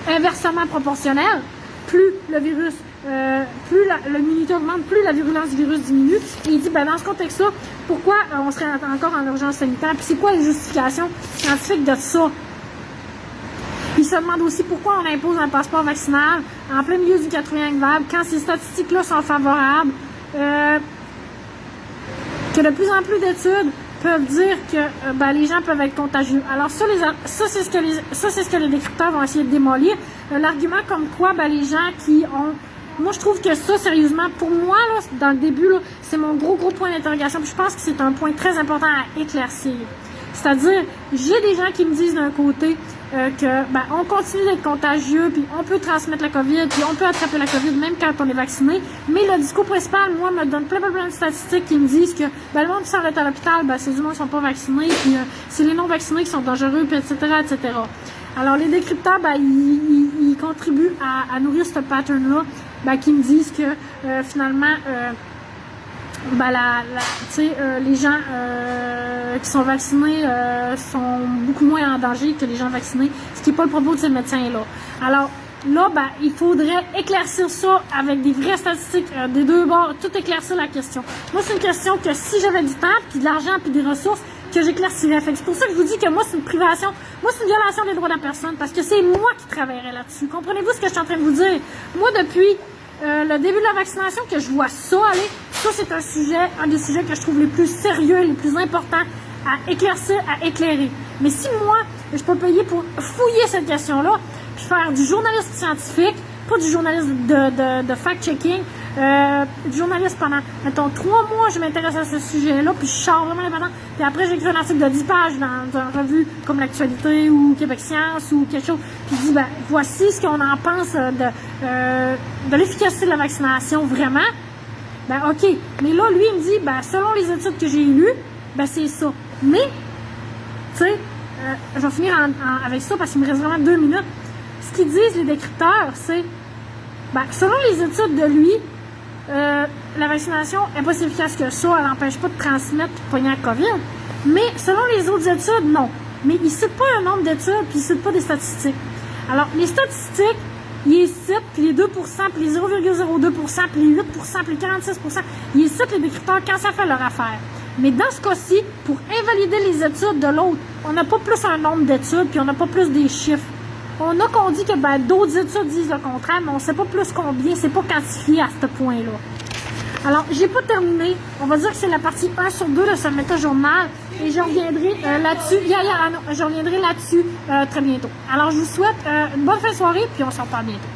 inversement proportionnelle. Plus le virus, l'immunité augmente, plus la virulence du virus diminue. Et il dit, dans ce contexte-là, pourquoi on serait encore en urgence sanitaire? Puis c'est quoi les justifications scientifiques de ça? Il se demande aussi pourquoi on impose un passeport vaccinal en plein milieu du 4e vague, quand ces statistiques-là sont favorables, que de plus en plus d'études peuvent dire que les gens peuvent être contagieux. Alors ça, c'est ce que les décrypteurs vont essayer de démolir. L'argument comme quoi les gens qui ont... Moi, je trouve que ça, sérieusement, pour moi, là, dans le début, là, c'est mon gros point d'interrogation. Puis je pense que c'est un point très important à éclaircir. C'est-à-dire, j'ai des gens qui me disent d'un côté on continue d'être contagieux, puis on peut transmettre la COVID, puis on peut attraper la COVID même quand on est vacciné. Mais le discours principal, moi, me donne plein de statistiques qui me disent que le monde qui s'en va à l'hôpital, c'est du monde qui ne sont pas vaccinés, puis c'est les non-vaccinés qui sont dangereux, puis etc., etc. Alors, les décrypteurs, ils contribuent à nourrir ce pattern-là, qui me disent que finalement... les gens qui sont vaccinés sont beaucoup moins en danger que les gens vaccinés, ce qui n'est pas le propos de ces médecins-là. Alors, là, il faudrait éclaircir ça avec des vraies statistiques des deux bords, tout éclaircir la question. Moi, c'est une question que si j'avais du temps, puis de l'argent, puis des ressources, que j'éclaircirais. Fait que c'est pour ça que je vous dis que moi, c'est une privation, moi, c'est une violation des droits de la personne, parce que c'est moi qui travaillerais là-dessus. Comprenez-vous ce que je suis en train de vous dire? Moi, depuis le début de la vaccination, que je vois ça aller, ça, c'est un des sujets que je trouve les plus sérieux, les plus importants à éclaircir, à éclairer. Mais si moi, je peux payer pour fouiller cette question-là, puis faire du journalisme scientifique, pas du journalisme de fact-checking, du journalisme pendant, mettons, 3 mois, je m'intéresse à ce sujet-là, puis je sors vraiment important. Puis après, j'écris un article de 10 pages dans une revue comme l'Actualité ou Québec Science ou quelque chose, puis je dis, ben, voici ce qu'on en pense de l'efficacité de la vaccination, vraiment. Ben, OK. Mais là, lui, il me dit, ben, selon les études que j'ai lues, ben, c'est ça. Mais, tu sais, je vais finir avec ça parce qu'il me reste vraiment 2 minutes. Ce qu'ils disent, les décrypteurs, c'est, ben, selon les études de lui, la vaccination n'est pas si efficace que ça, elle n'empêche pas de transmettre et de pogner la COVID. Mais selon les autres études, non. Mais il ne cite pas un nombre d'études, puis il ne cite pas des statistiques. Alors, les statistiques, il cite, puis les 2%, puis les 0,02%, puis les 8%, puis les 46%, ils citent les décrypteurs quand ça fait leur affaire. Mais dans ce cas-ci, pour invalider les études de l'autre, on n'a pas plus un nombre d'études, puis on n'a pas plus des chiffres. On a qu'on dit que ben, d'autres études disent le contraire, mais on ne sait pas plus combien, c'est pas quantifié à ce point-là. Alors, j'ai pas terminé. On va dire que c'est la partie 1 sur 2 de ce méta-journal, et je reviendrai là-dessus. Je reviendrai là-dessus très bientôt. Alors, je vous souhaite une bonne fin de soirée, puis on se reparle bientôt.